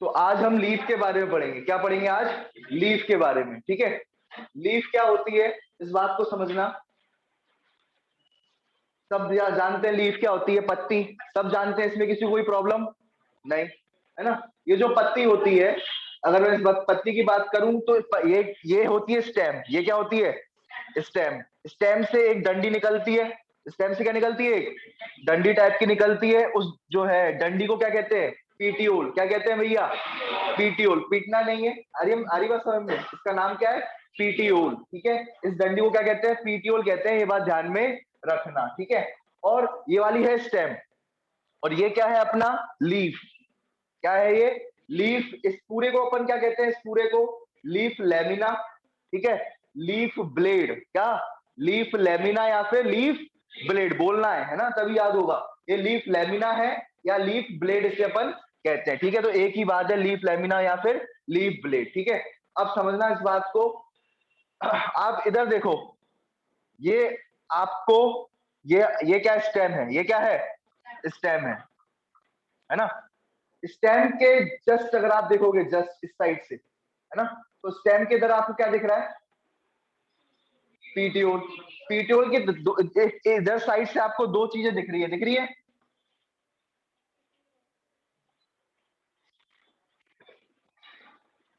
तो आज हम लीफ के बारे में पढ़ेंगे। क्या पढ़ेंगे आज? लीफ के बारे में। ठीक है, लीफ क्या होती है इस बात को समझना। सब जानते हैं लीफ क्या होती है, पत्ती। सब जानते हैं, इसमें किसी को कोई प्रॉब्लम नहीं है ना। ये जो पत्ती होती है, अगर मैं इस पत्ती की बात करूं तो ये होती है स्टेम। ये क्या होती है? स्टेम। स्टेम से एक डंडी निकलती है। स्टेम से क्या निकलती है? एक डंडी टाइप की निकलती है। उस जो है डंडी को क्या कहते हैं? पीटियोल। क्या कहते हैं भैया? पीटियोल। पीटना नहीं है, आरी बात समझ में। इसका नाम क्या है? पीटियोल। ठीक है, इस डंडी को क्या कहते हैं? पीटियोल कहते हैं। ये बात ध्यान में रखना। ठीक है, और ये वाली है स्टेम, और ये क्या है अपना? लीफ। क्या है ये? लीफ। इस पूरे को अपन क्या कहते हैं? इस पूरे को लीफ लेमिना। ठीक है, लीफ ब्लेड। क्या? लीफ लेमिना या फिर लीफ ब्लेड बोलना है ना, तभी याद होगा। ये लीफ लेमिना है या लीफ ब्लेड इसे अपन कहते हैं। ठीक है, तो एक ही बात है, लीफ लेमिना या फिर लीफ ब्लेड। ठीक है, अब समझना इस बात को। आप इधर देखो, ये आपको ये क्या स्टेम है? ये क्या है? स्टेम है ना। स्टेम के जस्ट अगर आप देखोगे, जस्ट इस साइड से, है ना, तो स्टेम के इधर आपको क्या दिख रहा है? पीटियोल। पीटियोल के इधर साइड से आपको दो चीजें दिख रही है। दिख रही है?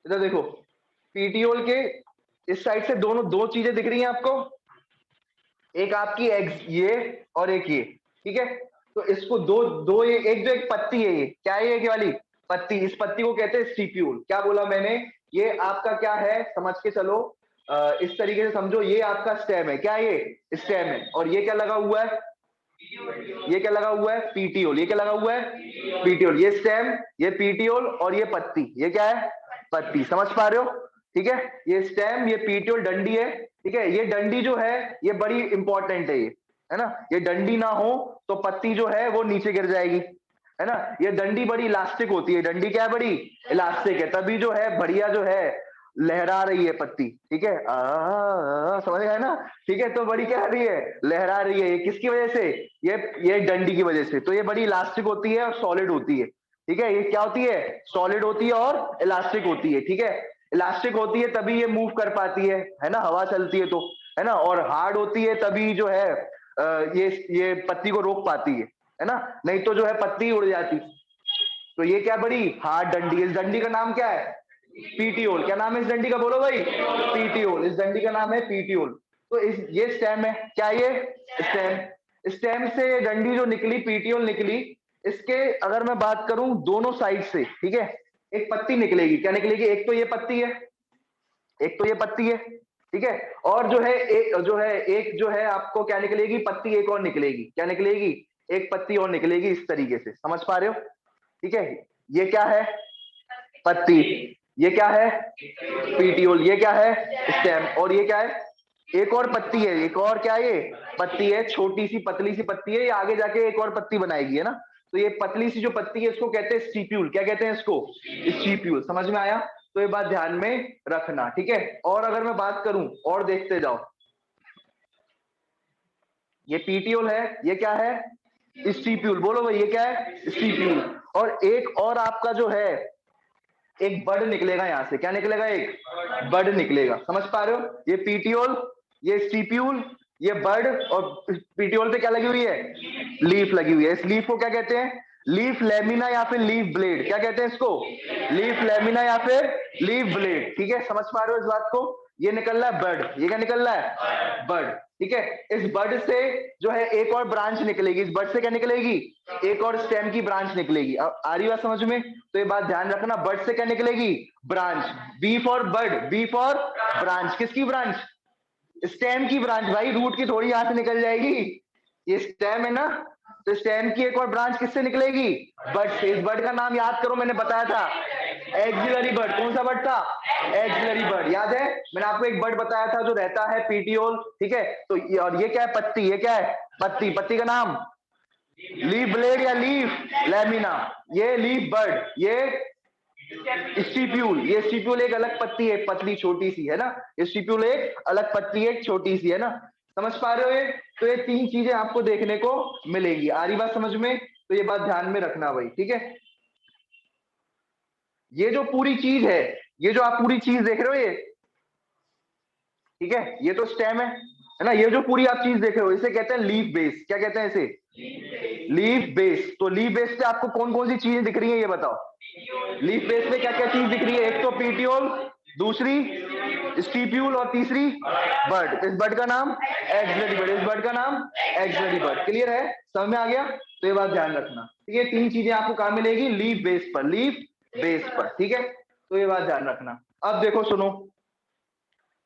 इधर देखो, पीटियोल के इस साइड से दोनों दो चीजें दिख रही हैं आपको। एक आपकी एग्स ये, और एक ये। ठीक है, तो इसको दो दो ये एक जो एक पत्ती है, ये क्या है? ये वाली पत्ती, इस पत्ती को कहते हैं स्टिप्यूल। क्या बोला मैंने? ये आपका क्या है समझ के चलो, इस तरीके से समझो। ये आपका स्टेम है। क्या ये? स्टेम है। और ये क्या लगा हुआ है? ये क्या लगा हुआ है? पीटियोल। ये क्या लगा हुआ है? पीटियोल। ये स्टेम, ये पीटियोल, और ये पत्ती। ये क्या है? पत्ती। समझ पा रहे हो? ठीक है, ये स्टेम, ये पीटियोल डंडी है। ठीक है, ये डंडी जो है ये बड़ी इंपॉर्टेंट है, ये है ना। ये डंडी ना हो तो पत्ती जो है वो नीचे गिर जाएगी, है ना। ये डंडी बड़ी इलास्टिक होती है। डंडी क्या है? बड़ी इलास्टिक है, तभी जो है बढ़िया जो है लहरा रही है पत्ती। ठीक है, समझ गए ना। ठीक है, तो बड़ी क्या रही है? लहरा रही है। ये किसकी वजह से? ये डंडी की वजह से। तो ये बड़ी इलास्टिक होती है और सॉलिड होती है। ठीक है, ये क्या होती है? सॉलिड होती है और इलास्टिक होती है। ठीक है, इलास्टिक होती है तभी ये मूव कर पाती है ना, हवा चलती है तो, है ना। और हार्ड होती है तभी जो है ये पत्ती को रोक पाती है ना। नहीं तो जो है पत्ती उड़ जाती। तो ये क्या? बड़ी हार्ड डंडी। इस डंडी का नाम क्या है? पीटीओल। क्या नाम है इस डंडी का? बोलो भाई। पीटीओल। इस डंडी का नाम है पीटीओल। तो ये स्टेम है। क्या ये? स्टेम। स्टेम से डंडी जो निकली, पीटीओल निकली। इसके अगर मैं बात करूं दोनों साइड से, ठीक है, एक पत्ती निकलेगी। क्या निकलेगी? एक तो ये पत्ती है, एक तो ये पत्ती है। ठीक है, और एक जो है आपको क्या निकलेगी? पत्ती एक और निकलेगी। क्या निकलेगी? एक पत्ती और निकलेगी। इस तरीके से समझ पा रहे हो? ठीक है, ये क्या है? पत्ती। ये क्या है? पीटियोल। ये क्या है? स्टेम। और ये क्या है? एक और पत्ती है। एक और क्या है? ये पत्ती है, छोटी सी पतली सी पत्ती है। ये आगे जाके एक और पत्ती बनाएगी, है ना। तो ये पतली सी जो पत्ती है इसको कहते हैं स्टिप्यूल। क्या कहते हैं इसको? स्टिप्यूल। समझ में आया? तो ये बात ध्यान में रखना। ठीक है, और अगर मैं बात करूं, और देखते जाओ, ये पीटियोल है। ये क्या है? स्टिप्यूल। बोलो भाई, ये क्या है? स्टिप्यूल। और एक और आपका जो है एक बड निकलेगा यहां से। क्या निकलेगा? एक बड निकलेगा। समझ पा रहे हो? ये पीटियोल, ये स्टिप्यूल, ये बड, और पीटियोल पे क्या लगी हुई है? लीफ लगी हुई है। इस लीफ को क्या कहते हैं? लीफ लेमिना या फिर लीफ ब्लेड। क्या कहते हैं इसको? लीफ लेमिना या फिर लीफ ब्लेड। ठीक है, समझ पा रहे हो इस बात को? ये निकल रहा है बड। ये क्या निकल रहा है? बड। ठीक है, इस बड से जो है एक और ब्रांच निकलेगी। इस बड से क्या निकलेगी? एक और स्टेम की ब्रांच निकलेगी। अब आ रही बात समझ में? तो ये बात ध्यान रखना, बड से क्या निकलेगी? Branch. B for bud, B for branch. किसकी ब्रांच? स्टेम की ब्रांच भाई, रूट की थोड़ी यहां से निकल जाएगी। ये स्टेम है ना, तो स्टेम की एक और ब्रांच किससे निकलेगी? बड से। इस बड का नाम याद करो, मैंने बताया था एक्सिलरी बर्ड। कौन सा बर्ड था? Axillary bud. याद है? मैंने आपको एक बर्ड बताया था जो रहता है पीटियोल। ठीक है, तो और ये क्या है? पत्ती। ये क्या है? पत्ती। पत्ती का नाम लीफ ब्लेड या लीफ लेमिना। ये लीफ बर्ड, ये स्टिप्यूल। ये स्टिप्यूल एक अलग पत्ती है, पतली छोटी सी, है ना। ये स्टिप्यूल एक अलग पत्ती है, छोटी सी, है ना। समझ पा रहे हो? ये तो ये तीन चीजें आपको देखने को मिलेगी। आ रही बात समझ में? तो ये बात ध्यान में रखना भाई, ठीक है। ये जो पूरी चीज है, ये जो आप पूरी चीज देख रहे हो ये, ठीक है, ये तो स्टेम है ना। ये जो पूरी आप चीज देख रहे हो इसे कहते हैं लीफ बेस। क्या कहते हैं इसे? Leaf base. तो लीफ बेस पे आपको कौन कौन सी चीजें दिख रही है ये बताओ। लीफ बेस में क्या क्या चीज दिख रही है? एक तो पीटियोल, दूसरी स्टीप्यूल और तीसरी बर्ड। इस बर्ड का नाम एक्सिलरी बर्ड। इस बर्ड का नाम एक्सिलरी बर्ड। क्लियर है? समझ में आ गया? तो ये बात ध्यान रखना, ठीक है। तीन चीजें आपको कहां मिलेगी? लीफ बेस पर, लीफ बेस पर, ठीक है। तो ये बात ध्यान रखना। अब देखो सुनो,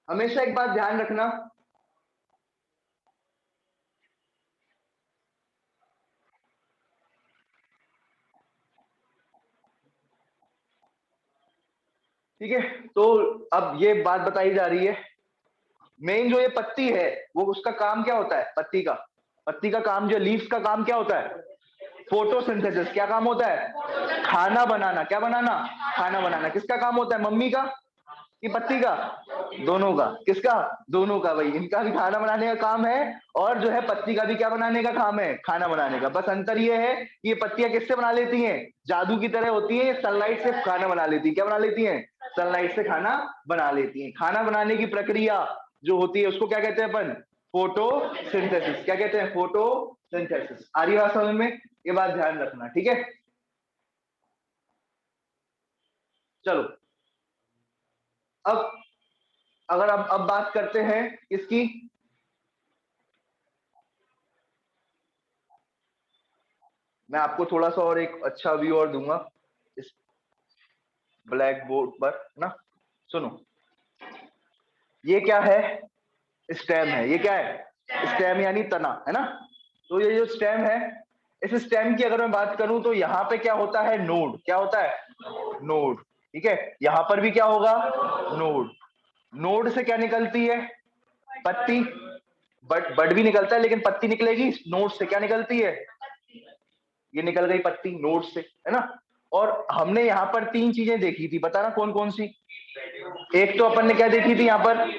हमेशा एक बात ध्यान रखना, ठीक है। तो अब ये बात बताई जा रही है, मेन जो ये पत्ती है वो उसका काम क्या होता है? पत्ती का काम जो लीव्स का काम क्या होता है? फोटोसिंथेसिस। क्या काम होता है? खाना बनाना। क्या बनाना? खाना बनाना। किसका काम होता है? मम्मी का कि पत्ती का? दोनों का। किसका? दोनों का भाई। इनका भी खाना बनाने का काम है और जो है पत्ती का भी क्या बनाने का काम है? खाना बनाने का। बस अंतर ये है कि ये पत्तियां किससे बना लेती हैं? जादू की तरह होती है, सनलाइट से खाना बना लेती है। क्या बना लेती हैं? सनलाइट से खाना बना लेती हैं। खाना बनाने की प्रक्रिया जो होती है उसको क्या कहते हैं अपन? फोटोसिंथेसिस। क्या कहते हैं? फोटोसिंथेसिस। आ रही बात समझ में? ये बात ध्यान रखना, ठीक है। चलो, अब अगर अब बात करते हैं किसकी? मैं आपको थोड़ा सा और एक अच्छा व्यू और दूंगा इस ब्लैक बोर्ड पर ना। सुनो, ये क्या है? स्टेम है। ये क्या है? स्टेम यानी तना, है ना। तो ये जो स्टेम है, इस स्टेम की अगर मैं बात करूं तो यहाँ पे क्या होता है? नोड। क्या होता है? नोड। ठीक है। यहां पर भी क्या होगा? नोड। नोड से क्या निकलती है? पत्ती। बट बड भी निकलता है लेकिन पत्ती निकलेगी नोड से। क्या निकलती है? ये निकल गई पत्ती नोड से, है ना। और हमने यहाँ पर तीन चीजें देखी थी, बताना कौन कौन सी। एक तो अपन ने क्या देखी थी यहाँ पर?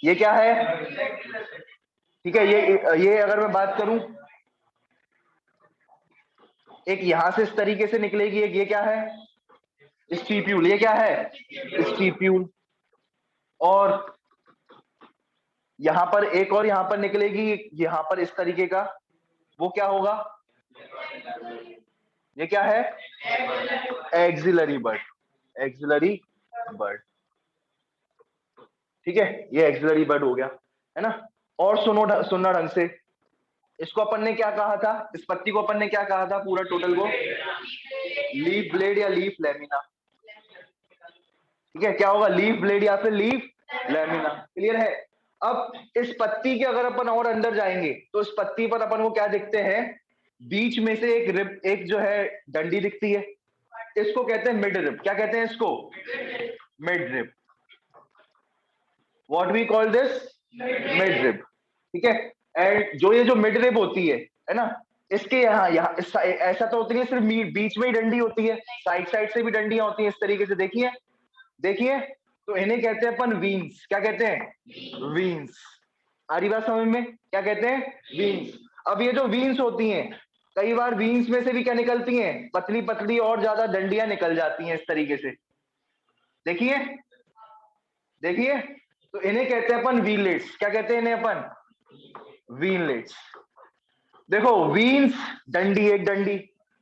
ये क्या है? ठीक है, ये अगर मैं बात करूं, एक यहां से इस तरीके से निकलेगी, एक ये क्या है? स्टीप्यूल। ये क्या है? स्टीप्यूल। और यहां पर एक और यहां पर निकलेगी, यहां पर इस तरीके का, वो क्या होगा? ये क्या है? Axillary bud. एक्सिलरी बर्ड, ठीक है। ये एक्सिलरी बर्ड हो गया, है ना। और सुनना ढंग से, इसको अपन ने क्या कहा था? इस पत्ती को अपन ने क्या कहा था पूरा टोटल को? लीफ ब्लेड या लीफ लेमिना। ठीक है, क्या होगा? लीफ ब्लेड या फिर लीफ लेमिना। क्लियर है? अब इस पत्ती के अगर अपन और अंदर जाएंगे तो इस पत्ती पर अपन को क्या दिखते हैं? बीच में से एक रिब, एक जो है डंडी दिखती है। इसको कहते हैं मिड रिब। क्या कहते हैं इसको? Mid rib. What we call this? Mid rib. ठीक है। एंड जो ये जो मिड रिब होती है ना, इसके यहाँ यहाँ ऐसा तो होती है सिर्फ बीच में ही डंडी होती है, साइड साइड से भी डंडियां होती हैं इस तरीके से। देखिए, देखिए। तो इन्हें कहते हैं अपन वीन्स। क्या कहते हैं? वीन्स। आ रही बात समझ में? क्या कहते हैं? वीन्स। अब ये जो वीन्स होती हैं, कई बार वीन्स में से भी क्या निकलती हैं? पतली पतली और ज्यादा डंडियां निकल जाती हैं इस तरीके से। देखिए, देखिए। तो इन्हें कहते हैं अपन वीनलेट्स। क्या कहते हैं इन्हें अपन? वीनलेट्स। देखो, वीन्स डंडी, एक डंडी,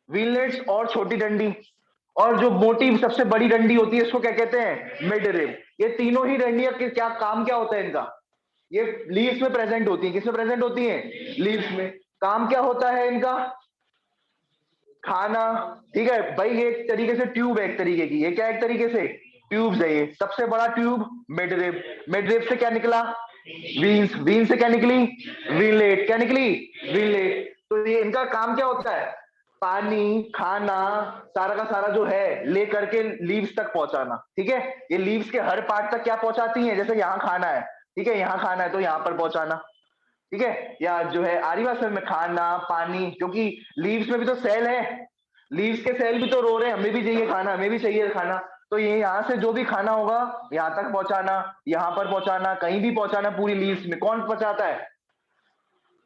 वीनलेट्स और छोटी डंडी, और जो मोटी सबसे बड़ी डंडी होती है इसको क्या कहते हैं? Mid rib. ये तीनों ही डंडियां के क्या काम क्या होता है इनका? ये लीव्स में प्रेजेंट होती है। किसमें प्रेजेंट होती है? लीव्स में। काम क्या होता है इनका? खाना। ठीक है भाई, ये एक तरीके से ट्यूब है, एक तरीके की। ये क्या है? एक तरीके से ट्यूब्स है। ये सबसे बड़ा tube mid rib. Mid rib से क्या निकला? वीन्स। वीन से क्या निकली? वीनलेट। क्या निकली? वीनलेट। तो ये इनका काम क्या होता है? पानी, खाना, सारा का सारा जो है ले करके लीव्स तक पहुंचाना। ठीक है। ये लीव्स के हर पार्ट तक क्या पहुंचाती है? जैसे यहाँ खाना है, ठीक है, यहाँ खाना है तो यहाँ पर पहुंचाना। ठीक है। या जो है आरी बात में खाना, पानी, क्योंकि लीव्स में भी तो सेल है, लीव्स के सेल भी तो रो रहे हैं, हमें भी चाहिए खाना, हमें भी चाहिए खाना। तो ये यहाँ से जो भी खाना होगा यहाँ तक पहुंचाना, यहाँ पर पहुंचाना, कहीं भी पहुंचाना, पूरी लीव्स में कौन पहुंचाता है?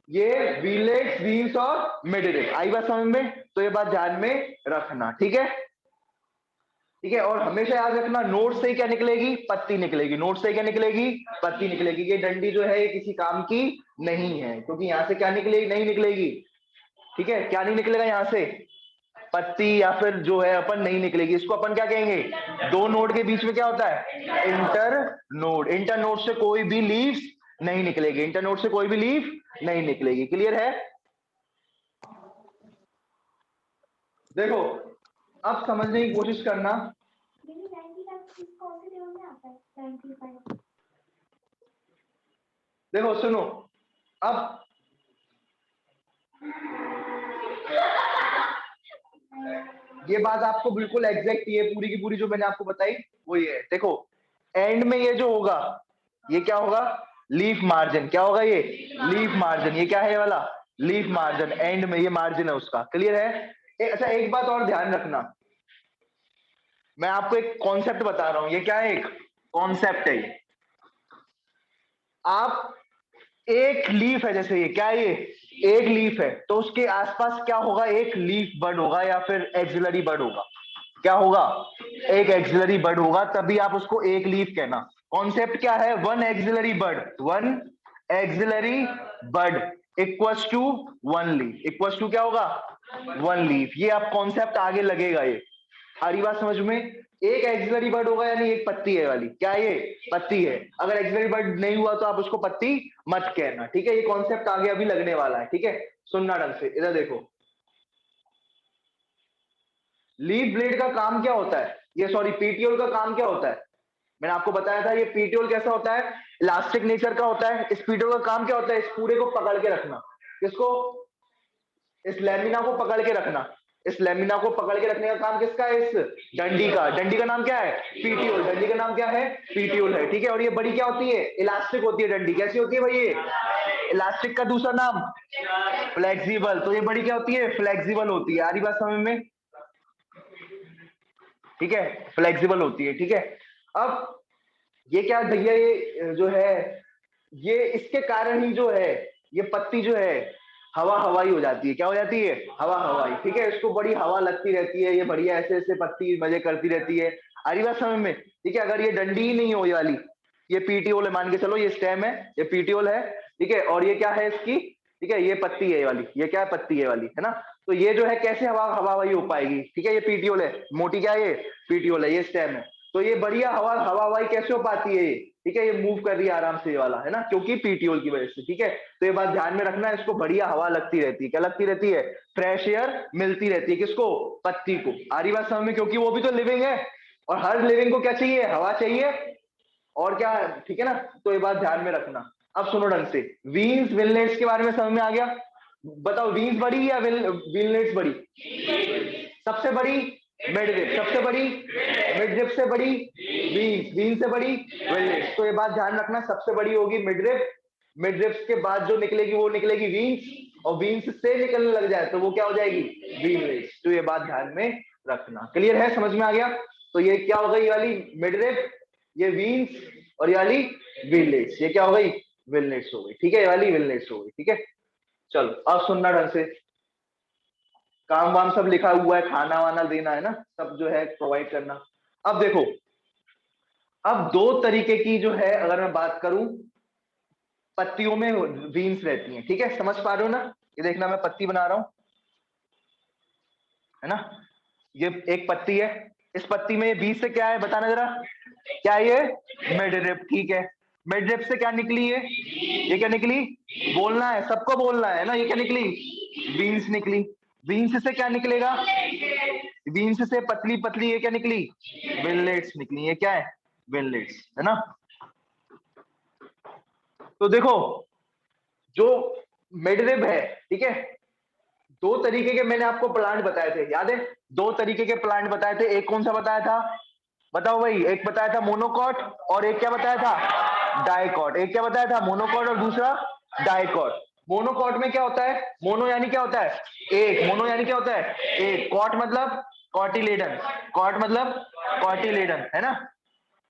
ये व्हीललेट्स, व्हील्स और मिडरिप। आई बात समझ में? तो ये बात ध्यान में रखना, ठीक है? ठीक है, और हमेशा याद रखना नोट से ही क्या निकलेगी? पत्ती निकलेगी। नोट से क्या निकलेगी? पत्ती निकलेगी। ये डंडी जो है ये किसी काम की नहीं है, क्योंकि यहाँ से क्या निकलेगी? नहीं निकलेगी। ठीक है, क्या नहीं निकलेगा यहाँ से? पत्ती या फिर जो है अपन नहीं निकलेगी। इसको अपन क्या कहेंगे? दो नोड के बीच में क्या होता है? Inter node. इंटर नोड से कोई भी लीव्स नहीं निकलेगी। इंटर नोड से कोई भी लीफ नहीं निकलेगी। क्लियर है? देखो, अब समझने की कोशिश करना। देखो सुनो, अब ये बात आपको बिल्कुल एग्जैक्ट, ये पूरी की पूरी जो मैंने आपको बताई वो ये है। देखो, एंड में ये जो होगा ये क्या होगा? Leaf margin. क्या होगा ये? Leaf margin. ये क्या है? ये वाला लीफ मार्जिन। एंड में ये मार्जिन है उसका। क्लियर है? अच्छा, एक बात और ध्यान रखना, मैं आपको एक कॉन्सेप्ट बता रहा हूं। ये क्या है? एक कॉन्सेप्ट है ये। आप एक लीफ है, जैसे ये क्या है? ये एक लीफ है, तो उसके आसपास क्या होगा? एक लीफ बर्ड होगा या फिर एक्सिलरी बर्ड होगा। क्या होगा? एक एक्सिलरी बर्ड होगा, तभी आप उसको एक लीफ कहना। कॉन्सेप्ट क्या है? One axillary bud, one axillary bud equals to one leaf. Equals to क्या होगा? One leaf. ये आप कॉन्सेप्ट आगे लगेगा। ये सारी बात समझ में? एक एक्सिलरी बर्ड होगा यानी एक पत्ती है वाली। क्या ये? पत्ती है। अगर एक्सिलरी बर्ड नहीं हुआ तो आप उसको पत्ती मत कहना। ठीक है, ये कॉन्सेप्ट आगे अभी लगने वाला है। ठीक है, सुनना ढंग से, इधर देखो। लीफ ब्लेड का काम क्या होता है? ये सॉरी, पीटीओल का काम क्या होता है? मैंने आपको बताया था। ये पीटीओल कैसा होता है? इलास्टिक नेचर का होता है। इस पीटीओल का काम क्या होता है? इस पूरे को पकड़ के रखना। किसको? इस लेमिना को पकड़ के रखना। इस लेमिना को पकड़ के रखने का काम किसका है? इस डंडी का। डंडी का नाम क्या है? पीटीओल। डंडी का नाम क्या है? पीटीओल है। ठीक है, और ये बड़ी क्या होती है? इलास्टिक होती है। डंडी कैसी होती है भाई? ये इलास्टिक का दूसरा नाम फ्लेक्सिबल। तो ये बड़ी क्या होती है? फ्लेक्सिबल होती है। आ रही बात समझ में? ठीक है, फ्लेक्सिबल होती है। ठीक है, अब ये क्या भैया, ये जो है ये इसके कारण ही जो है ये पत्ती जो है हवा हवाई हो जाती है। क्या हो जाती है? हवा हवाई। ठीक है, इसको बड़ी हवा लगती रहती है। ये बढ़िया ऐसे ऐसे पत्ती मजे करती रहती है। आ रही बात समझ में? ठीक है, अगर ये डंडी ही नहीं हो ये वाली, ये पीटीओल है मान के चलो, ये स्टेम है, ये पीटीओल है। ठीक है, और ये क्या है इसकी? ठीक है, ये पत्ती है ये वाली। ये क्या है? पत्ती है वाली, है ना? तो ये जो है कैसे हवा हवा हवाई हो पाएगी? ठीक है, ये पीटीओल है, मोटी क्या है? ये पीटीओल है, ये स्टेम है। तो ये बढ़िया हवा हवा हवाई कैसे हो पाती है ये? ठीक है, ये मूव कर रही है आराम से ये वाला, है ना, क्योंकि पीटीओल की वजह से। ठीक है, तो ये बात ध्यान में रखना, इसको बढ़िया हवा लगती रहती है। क्या लगती रहती है? फ्रेश एयर मिलती रहती है। किसको? पत्ती को। आ रही बात समझ में? क्योंकि वो भी तो लिविंग है, और हर लिविंग को क्या चाहिए? हवा चाहिए, और क्या? ठीक है ना? तो ये बात ध्यान में रखना। अब सुनो ढंग से, वीन्स विलनेट्स के बारे में समझ में आ गया? बताओ, वीन्स बड़ी या विलनेट्स बड़ी? सबसे बड़ी मिडरिप। सबसे बड़ी मिडरिप से बड़ी वीन्स। वीन्स से बड़ी विलनेट्स। तो ये बात ध्यान रखना, सबसे बड़ी होगी मिडरिप। मिडरिप्स के बाद जो निकलेगी वो निकलेगी वीन्स, और वीन्स से निकलने लग जाए तो वो क्या हो जाएगी? वीनलेट्स। तो ये बात ध्यान में रखना। क्लियर है? समझ में आ गया? तो ये क्या हो गई? ये वाली मिडरिप, ये वीन्स, और ये वाली विलनेट्स। ये क्या हो गई? विलनेट्स हो गई। ठीक है, ये वाली विलनेट्स हो गई। ठीक है, चलो अब सुनना ढंग से। काम वाम सब लिखा हुआ है, खाना वाना देना है ना, सब जो है प्रोवाइड करना। अब देखो, अब दो तरीके की जो है अगर मैं बात करूं, पत्तियों में वीन्स रहती हैं। ठीक है, समझ पा रहे हो ना? ये देखना, मैं पत्ती बना रहा हूं, है ना? ये एक पत्ती है। इस पत्ती में ये बीच से क्या है बताना जरा? क्या है ये? मिडरिप। ठीक है, मिडरिप से क्या निकली है? ये क्या निकली? बोलना है, सबको बोलना है ना। ये क्या निकली? बीन्स निकली। बीन्स से क्या निकलेगा? बीन्स से पतली पतली ये क्या निकली? विनलेट्स निकली। ये क्या है? विनलेट्स, है ना? तो देखो, जो मिडरिब है, ठीक है, दो तरीके के मैंने आपको प्लांट बताए थे, याद है? दो तरीके के प्लांट बताए थे। एक कौन सा बताया था? बताओ भाई। एक बताया था मोनोकॉट, और एक क्या बताया था? डाइकॉट। एक क्या बताया था? मोनोकॉट, और दूसरा डाइकॉट। मोनोकॉट में क्या होता है? मोनो यानी क्या होता है? एक। मोनो यानी क्या होता है? एक। कॉट मतलब कॉटिलेडन। कॉट मतलब कॉटिलेडन, है ना?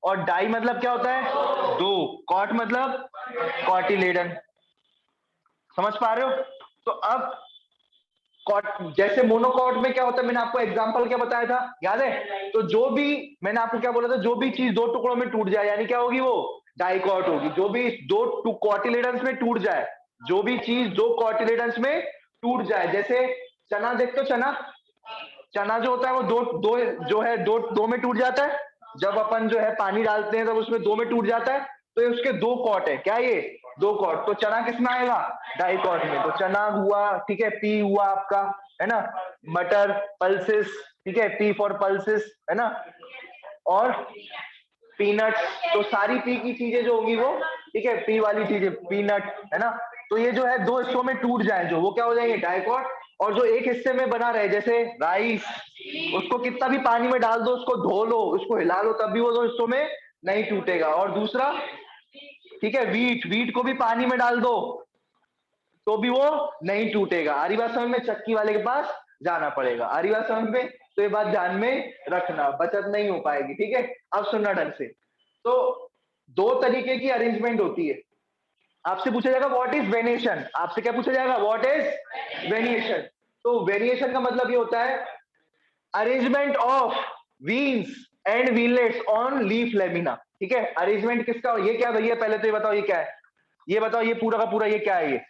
और डाई मतलब क्या होता है? दो। कॉट मतलब कॉटिलेडन। समझ पा रहे हो? तो अब कॉट, जैसे मोनोकॉट में क्या होता है, मैंने आपको एग्जांपल क्या बताया था, याद है? तो जो भी मैंने आपको क्या बोला था, जो भी चीज दो टुकड़ों में टूट जाए यानी क्या होगी, वो डाइकॉट होगी। जो भी दो कॉटिलेडन्स में टूट जाए, जो भी चीज दो कॉटिलेडन्स में टूट जाए, जैसे चना देखते हो, चना चना जो होता है वो दो दो जो है दो में टूट जाता है। जब अपन जो है पानी डालते हैं तब उसमें दो में टूट जाता है, तो ये उसके दो कॉट है, क्या ये दो कॉट। तो चना किस में आएगा, डाइकॉट में। तो चना हुआ, ठीक है, पी हुआ आपका, है ना। मटर, पल्सेस, ठीक है, पी फॉर पल्सेस, है ना। और पीनट्स, तो सारी पी की चीजें जो होंगी वो, ठीक है, पी वाली चीजें, पीनट, है ना। तो ये जो है दो हिस्सों में टूट जाए जो, वो क्या हो जाएंगे, डाइकॉट। और जो एक हिस्से में बना रहे, जैसे राइस, उसको कितना भी पानी में डाल दो, उसको धो लो, उसको हिला लो, तब भी वो दो हिस्सों में नहीं टूटेगा। और दूसरा, ठीक है, वीट, वीट को भी पानी में डाल दो तो भी वो नहीं टूटेगा। आ रही बात समझ में? चक्की वाले के पास जाना पड़ेगा। आ रही बात समझ में? तो ये बात ध्यान में रखना, बचत नहीं हो पाएगी, ठीक है। अब सुनना ढंग से। तो दो तरीके की अरेंजमेंट होती है। आपसे पूछा जाएगा व्हाट इज वेरिएशन, आपसे क्या पूछा जाएगा, व्हाट इज वेरिएशन। तो वेरिएशन का मतलब ये होता है arrangement of veins and veinlets on leaf lamina, ठीक है। अरेंजमेंट किसका, ये क्या भैया, पहले तो ये बताओ ये क्या है, ये बताओ, ये पूरा का पूरा ये क्या है, ये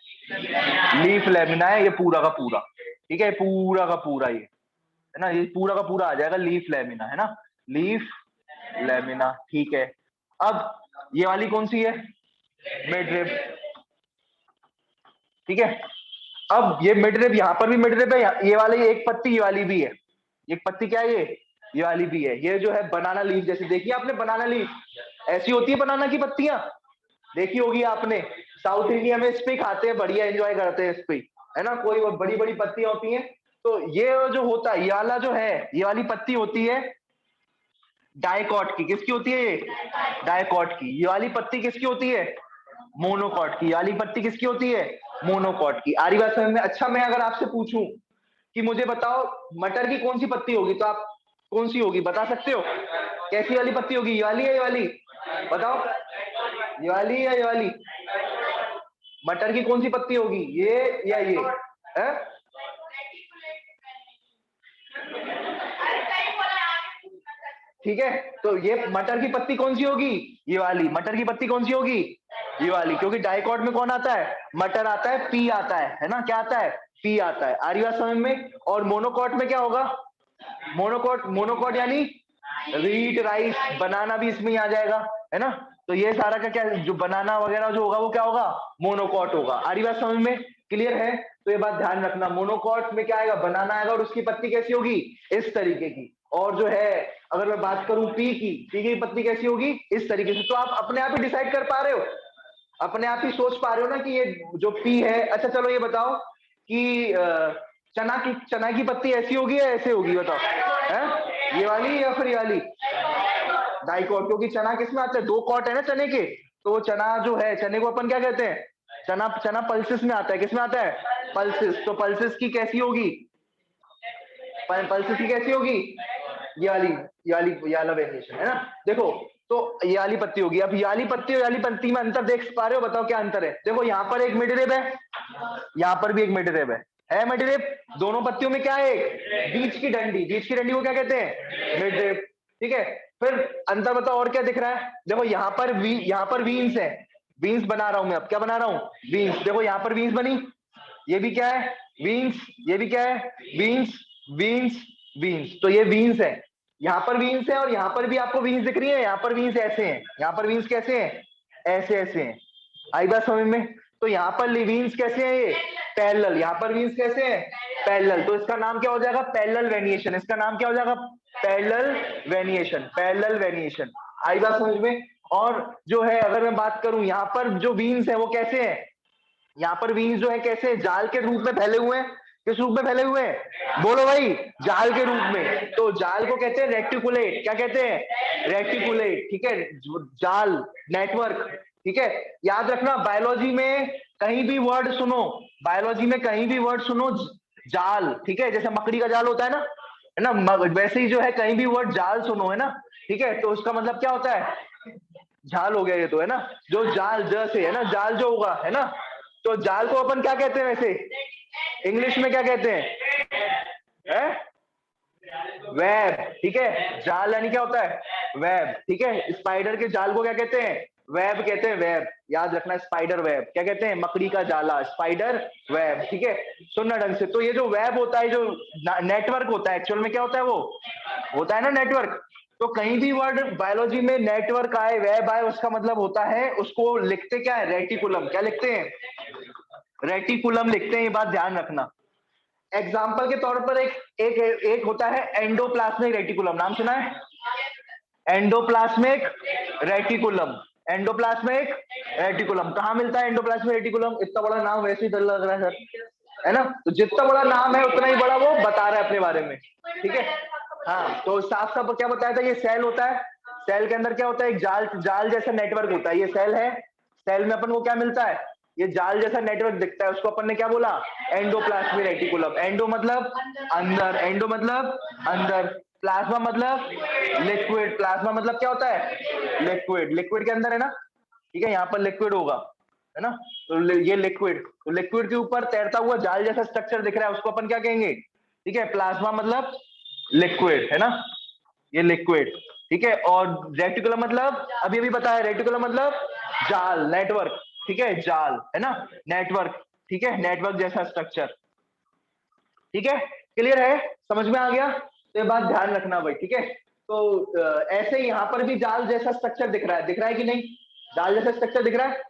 लीफ लेमिना है, ये पूरा का पूरा, ठीक है, पूरा का पूरा ये, है ना, ये पूरा का पूरा आ जाएगा लीफ लेमिना, है ना, लीफ लेमिना, ठीक है। अब ये वाली कौन सी है, मिड रिब, ठीक है। अब ये मिड रिब, यहां पर भी मिड रिब है, ये वाली एक पत्ती, ये वाली भी है, एक पत्ती क्या है ये वाली भी है। ये जो है बनाना लीफ, जैसे देखिए आपने बनाना लीफ ऐसी होती है, बनाना की पत्तियां देखी होगी आपने, साउथ इंडिया में इस पे खाते हैं, बढ़िया एंजॉय करते हैं इस पे, है ना। कोई बड़ी बड़ी पत्तियां होती हैं। तो ये जो होता है, ये वाला जो है, ये वाली पत्ती होती है डाइकॉट की। किसकी होती है ये, डाइकॉट की। ये वाली पत्ती किसकी होती है, मोनोकॉट की। ये वाली पत्ती किसकी होती है, मोनोकॉट की। आ रही बात समझ में? अच्छा, मैं अगर आपसे पूछूं कि मुझे बताओ मटर की कौन सी पत्ती होगी, तो आप कौन सी होगी बता सकते हो, कैसी वाली पत्ती होगी, ये वाली है ये वाली, बताओ, ये वाली या ये वाली। मटर की कौन सी पत्ती होगी, ये या ये है? ठीक है, तो ये मटर की पत्ती कौन सी होगी, ये वाली। मटर की पत्ती कौन सी होगी, ये वाली, क्योंकि डाइकॉट में कौन आता है, मटर आता है, पी आता है ना, क्या आता है, पी आता है। आ रही बात समझ में? और मोनोकॉट में क्या होगा, मोनोकॉट, मोनोकॉट यानी वीट, राइस, बनाना भी इसमें ही आ जाएगा, है ना। तो ये सारा का क्या, जो बनाना वगैरह जो होगा वो क्या होगा, मोनोकॉट होगा। आ रही बात समझ में? क्लियर है? तो ये बात ध्यान रखना, मोनोकॉट में क्या आएगा, बनाना आएगा, और उसकी पत्ती कैसी होगी, इस तरीके की। और जो है अगर मैं बात करूं पी की पत्ती कैसी होगी, इस तरीके से। तो आप अपने आप ही डिसाइड कर पा रहे हो, अपने आप ही सोच पा रहे हो ना कि ये जो पी है। अच्छा चलो ये बताओ कि चना की पत्ती ऐसी होगी या ऐसे होगी, बताओ, है ये वाली या फिर ये वाली, डाइकॉट। क्योंकि चना किसमें आता है, दो कॉट है ना चने के, तो वो चना जो है, चने को अपन क्या कहते हैं, चना, चना पल्सेस में आता है, किसमें आता है, पल्सेस। तो पल्सेस की कैसी होगी, पल्सेस की कैसी होगी, ये वाला वेरिएशन, है ना। देखो, तो ये वाली पत्ती होगी। अब ये वाली पत्ती और ये वाली पत्ती में अंतर देख पा रहे हो, बताओ क्या अंतर है। देखो यहाँ पर एक मिड रिब है, यहाँ पर भी एक मिड रिब है मिड रिब। दोनों पत्तियों में क्या है, बीच की डंडी, बीच की डंडी को क्या कहते हैं, मिड रिब, ठीक है। फिर अंतर बताओ और क्या दिख रहा है। देखो यहाँ पर वीन्स है, वीन्स बना रहा हूं मैं, अब क्या बना रहा हूँ, वीन्स। देखो यहाँ पर वीन्स बनी, ये भी क्या है, वीन्स, ये भी क्या है, वीन्स, वीन्स, वीन्स। तो ये वीन्स है, यहाँ पर वीन्स है, और यहाँ पर भी आपको वीन्स दिख रही है। यहाँ पर वीन्स ऐसे हैं, यहाँ पर वीन्स कैसे हैं, ऐसे ऐसे हैं। आई बात समझ में? तो यहाँ पर वीन्स कैसे हैं, ये पैरेलल, यहाँ पर वीन्स कैसे हैं, पैरेलल। तो इसका नाम क्या हो जाएगा, पैरेलल वेरिएशन। इसका नाम क्या हो जाएगा, पैरेलल वेरिएशन, पैरेलल वेरिएशन। आई बात समझ में? और जो है अगर मैं बात करूं, यहाँ पर जो वीन्स है वो कैसे हैं, यहाँ पर वीन्स जो है कैसे, जाल के रूप में फैले हुए हैं। किस रूप में फैले हुए हैं, बोलो भाई, जाल के रूप में। तो जाल को कहते हैं रेक्टिकुलेट, क्या कहते हैं, रेक्टिकुलेट, ठीक है, जाल, नेटवर्क, ठीक है। याद रखना, बायोलॉजी में कहीं भी वर्ड सुनो, बायोलॉजी में कहीं भी वर्ड सुनो जाल, ठीक है, जैसे मकड़ी का जाल होता है ना, वैसे ही जो है कहीं भी वर्ड जाल सुनो, है ना, ठीक है। तो उसका मतलब क्या होता है, झाल हो गया ये तो, है ना, जो जाल ज से है ना, जाल जो होगा, है ना, तो जाल को अपन क्या कहते हैं वैसे इंग्लिश में क्या कहते हैं? वेब। ठीक है, जाल यानी क्या होता है? वेब। ठीक है, स्पाइडर के जाल को क्या कहते हैं? वेब कहते हैं, वेब। याद रखना, स्पाइडर वेब क्या कहते हैं? मकड़ी का जाला, स्पाइडर वेब। ठीक है, सुनना ढंग से। तो ये जो वेब होता है, जो नेटवर्क होता है, एक्चुअल में क्या होता है? वो होता है ना नेटवर्क। तो कहीं भी वर्ड बायोलॉजी में नेटवर्क आए, वेब आए, उसका मतलब होता है, उसको लिखते क्या है? रेटिकुलम। क्या लिखते हैं? रेटिकुलम लिखते हैं। ये बात ध्यान रखना। एग्जाम्पल के तौर पर एक होता है एंडोप्लाज्मिक रेटिकुलम। नाम सुना है? Endoplasmic reticulum. एंडोप्लाज्मिक रेटिकुलम कहाँ मिलता है? Endoplasmic reticulum. इतना बड़ा नाम वैसे ही डर लग रहा है सर, है ना? तो जितना बड़ा नाम है उतना ही बड़ा वो बता रहा है अपने बारे में। ठीक है, हाँ। तो साफ साफ क्या बताया था? ये सेल होता है। सेल के अंदर क्या होता है? एक जाल जाल जैसा नेटवर्क होता है। ये सेल है। सेल में अपन को क्या मिलता है? ये जाल जैसा नेटवर्क दिखता है। उसको अपन ने क्या बोला? Endoplasmic reticulum. एंडो मतलब अंदर, एंडो मतलब अंदर, प्लाज्मा मतलब लिक्विड। प्लाज्मा मतलब क्या होता है? लिक्विड। लिक्विड के अंदर है ना? ठीक है, यहाँ पर लिक्विड होगा, है ना? तो ये लिक्विड, तो लिक्विड के ऊपर तैरता हुआ जाल जैसा स्ट्रक्चर दिख रहा है, उसको अपन क्या कहेंगे? ठीक है, प्लाज्मा मतलब लिक्विड, है ना? ये लिक्विड। ठीक है, और रेटिकुलम मतलब अभी अभी बताया, रेटिकुलम मतलब जाल, नेटवर्क। ठीक है, जाल, है ना? नेटवर्क। ठीक है, नेटवर्क जैसा स्ट्रक्चर। ठीक है, क्लियर है? समझ में आ गया? तो ये बात ध्यान रखना भाई। ठीक है, तो ऐसे ही यहाँ पर भी जाल जैसा स्ट्रक्चर दिख रहा है। दिख रहा है कि नहीं? जाल जैसा स्ट्रक्चर दिख रहा है।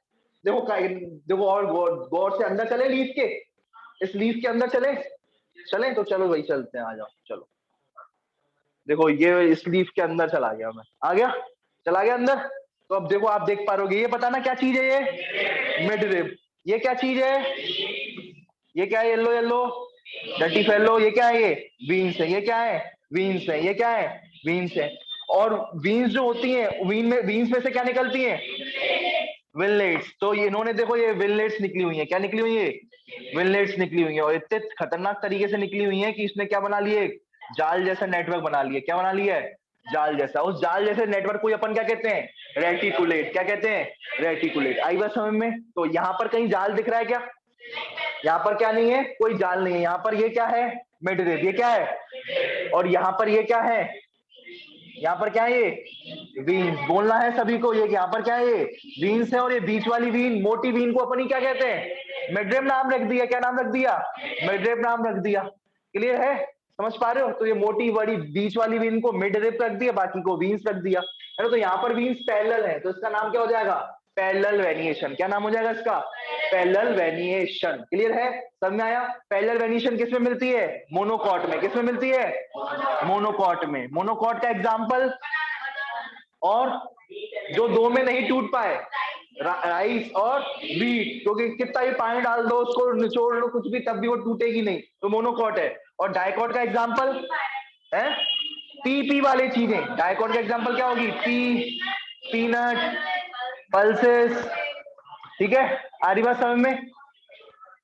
देखो देखो, और गौर से अंदर चले लीफ के, इस लीफ के अंदर चले। चले तो चलो भाई, चलते हैं, आ जाओ चलो। देखो ये इस लीफ के अंदर चला गया मैं, आ गया, चला गया अंदर। तो अब देखो, आप देख पा रहोगे, ये बताना क्या चीज है? ये मिड रिब। ये क्या चीज है? ये क्या है? येलो येलो डटी फेलो। ये क्या है? ये वीन्स है। ये क्या है? वीन्स है। ये क्या है? वीन्स है। और वीन्स जो होती हैं, वीन्स में से क्या निकलती हैं? विनलेट्स। तो ये इन्होंने देखो, ये विनलेट्स निकली हुई है। क्या निकली हुई है? विनलेट्स निकली हुई है, और इतने खतरनाक तरीके से निकली हुई है कि इसने क्या बना लिए? जाल जैसा नेटवर्क बना लिया। क्या बना लिया है? जाल जैसा। उस जाल जैसे नेटवर्क को अपन क्या कहते हैं? रेटिकुलेट। क्या कहते हैं? रेटिकुलेट। आई बात समझ में? तो यहाँ पर कहीं जाल दिख रहा है क्या? यहाँ पर क्या नहीं है? कोई जाल नहीं है। यहाँ पर ये क्या है? Mid rib. ये क्या है? और यहाँ पर ये क्या है? यहाँ पर क्या है? ये वीन्स। बोलना है सभी को, ये यहाँ पर क्या है? ये वीन्स है। और ये बीच वाली वीन, मोटी वीन को अपन क्या कहते हैं? मिड रिब नाम रख दिया। क्या नाम रख दिया? मिड रिब नाम रख दिया। क्लियर है? समझ पा रहे हो? तो ये मोटी बड़ी बीच वाली वीन को मिड रिब रख दिया, बाकी को वीन्स रख दिया, है ना? तो यहाँ पर वीन्स पैरेलल है, तो इसका नाम क्या हो जाएगा? पैरेलल वेनिएशन। क्या नाम हो जाएगा इसका? पैरेलल वेनिएशन। क्लियर है? समझ में आया? पैरेलल वेनिएशन किसमें मिलती है? मोनोकॉट में। किसमें मिलती है? मोनोकॉट में। मोनोकॉट का एग्जाम्पल, और जो दो में नहीं टूट पाए, राइस और वीट, क्योंकि कितना ही पानी डाल दो, उसको निचोड़ लो कुछ भी, तब भी वो टूटेगी नहीं, तो मोनोकॉट है। और डाइकॉट का एग्जाम्पल है पी पी वाली चीजें। डाइकॉट का एग्जाम्पल क्या होगी? P, peanut, pulses. ठीक है, आ रही बात समझ में?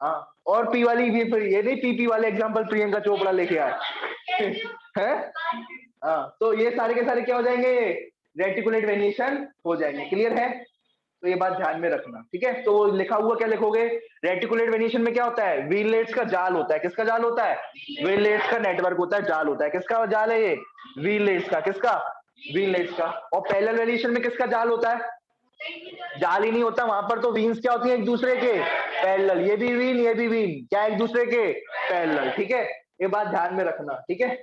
हाँ। और पी वाली ये नहीं, पी पी वाले एग्जाम्पल प्रियंका चोपड़ा लेके आए हैं। हाँ, तो ये सारे के सारे क्या हो जाएंगे? रेटिकुलेट वेनिएशन हो जाएंगे। क्लियर है? तो ये बात ध्यान में रखना। ठीक है, तो लिखा हुआ क्या लिखोगे? रेटिकुलेट वेनिएशन में क्या होता है? व्हीललेट्स का जाल होता है। किसका जाल होता है? व्हीललेट्स का नेटवर्क होता है, जाल होता है। किसका जाल है ये? व्हीललेट्स का। किसका? व्हीललेट्स का। और पैरेलल वेनिएशन में किसका जाल होता है? जाल ही नहीं होता वहां पर, तो वीन्स क्या होती है? एक दूसरे के पैरेलल। ये भी वीन, ये भी वीन, क्या एक दूसरे के पैरेलल। ठीक है, ये बात ध्यान में रखना। ठीक है,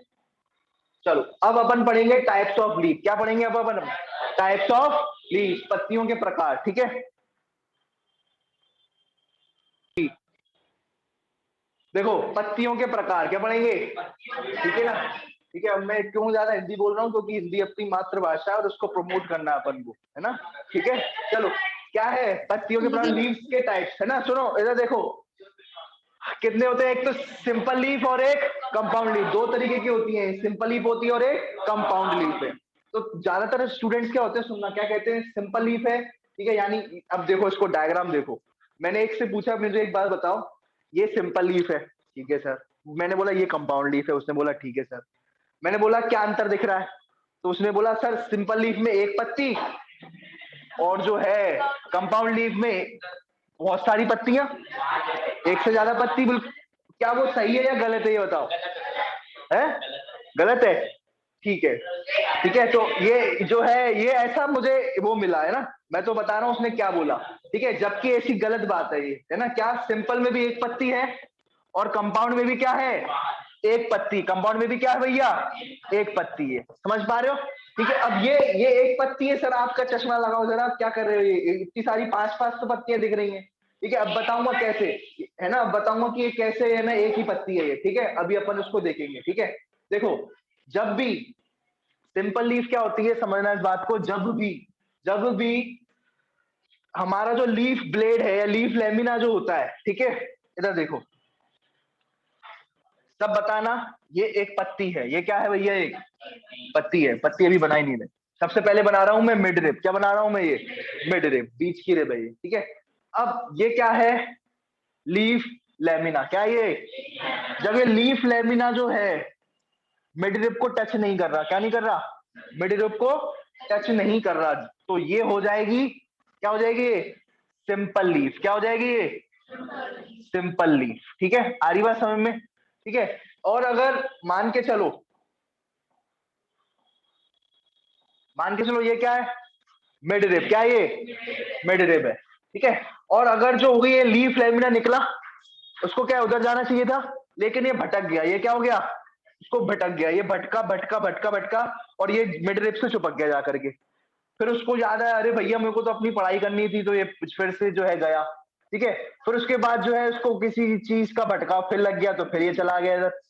चलो अब अपन पढ़ेंगे टाइप्स ऑफ लीफ। क्या पढ़ेंगे अब अपन? टाइप्स ऑफ लीफ, पत्तियों के प्रकार। ठीक है, देखो पत्तियों के प्रकार क्या पढ़ेंगे? ठीक है ना? ठीक है, अब मैं क्यों ज्यादा हिंदी बोल रहा हूँ? क्योंकि हिंदी अपनी मातृभाषा है और उसको प्रमोट करना है अपन को, है ना? ठीक है, चलो क्या है पत्तियों के प्रकार? लीव्स के टाइप्स, है ना? सुनो इधर देखो, कितने होते हैं? एक तो सिंपल लीफ और एक कंपाउंड लीफ। दो तरीके की होती है, सिंपल लीफ होती है और एक कंपाउंड लीफ है। तो ज्यादातर स्टूडेंट्स क्या होते हैं, सुनना, क्या कहते हैं? सिंपल लीफ है, ठीक है, यानी अब देखो इसको डायग्राम देखो। मैंने एक से पूछा, मुझे एक बात बताओ, ये सिंपल लीफ है, ठीक है सर। मैंने बोला ये कंपाउंड लीफ है, उसने बोला ठीक है सर। मैंने बोला क्या अंतर दिख रहा है? तो उसने बोला सर सिंपल लीफ में एक पत्ती, और जो है कंपाउंड लीफ में बहुत सारी पत्तियां, एक से ज्यादा पत्ती, बिल्कुल। क्या वो सही है या गलत है, ये बताओ। है गलत है, ठीक है। ठीक है, तो ये जो है ये ऐसा मुझे वो मिला है ना, मैं तो बता रहा हूँ उसने क्या बोला। ठीक है, जबकि ऐसी गलत बात है ये, है ना। क्या सिंपल में भी एक पत्ती है और कंपाउंड में भी क्या है, एक पत्ती। कंपाउंड में भी क्या है भैया, एक पत्ती है। समझ पा रहे हो। ठीक है, अब ये एक पत्ती है सर, आपका चश्मा लगाओ जरा, आप क्या कर रहे हो, ये इतनी सारी पांच पांच तो पत्तियां दिख रही हैं। ठीक है, अब बताऊंगा कैसे, है ना, अब बताऊंगा कि ये कैसे है ना, एक ही पत्ती है ये। ठीक है, अभी अपन उसको देखेंगे। ठीक है, देखो, जब भी सिंपल लीफ क्या होती है, समझना इस बात को, जब भी हमारा जो लीफ ब्लेड है या लीफ लेमिना जो होता है, ठीक है, इधर देखो, सब बताना। ये एक पत्ती है, ये क्या है भैया, एक पत्ती है। पत्ती अभी बनाई नहीं रहे, सबसे पहले बना रहा हूं मैं मिड रिब। क्या बना रहा हूं मैं, ये मिड रिब, बीच की रिब है ये। ठीक है, अब ये क्या है, लीफ लेमिना। क्या ये, जब ये लीफ लेमिना जो है मिड रिब को टच नहीं कर रहा, क्या नहीं कर रहा, मिड रिब को टच नहीं कर रहा, तो ये हो जाएगी, क्या हो जाएगी, ये सिंपल लीफ। क्या हो जाएगी ये, सिंपल लीफ। ठीक है, आ रही बात समझ में। ठीक है, और अगर मान के चलो ये क्या है, मिड रिब। क्या है ये, मिड रिब है। ठीक है, और अगर जो हो गई ये लीफ लेमिना निकला, उसको क्या उधर जाना चाहिए था, लेकिन ये भटक गया। ये क्या हो गया, उसको भटक गया, ये भटका भटका भटका भटका, और ये मिड रिब से चिपक गया जाकर के। फिर उसको याद है, अरे भैया मेरे को तो अपनी पढ़ाई करनी थी, तो ये फिर से जो है गया। ठीक है, फिर उसके बाद जो है उसको किसी चीज का भटकाव फिर लग गया, तो फिर ये चला गया इधर।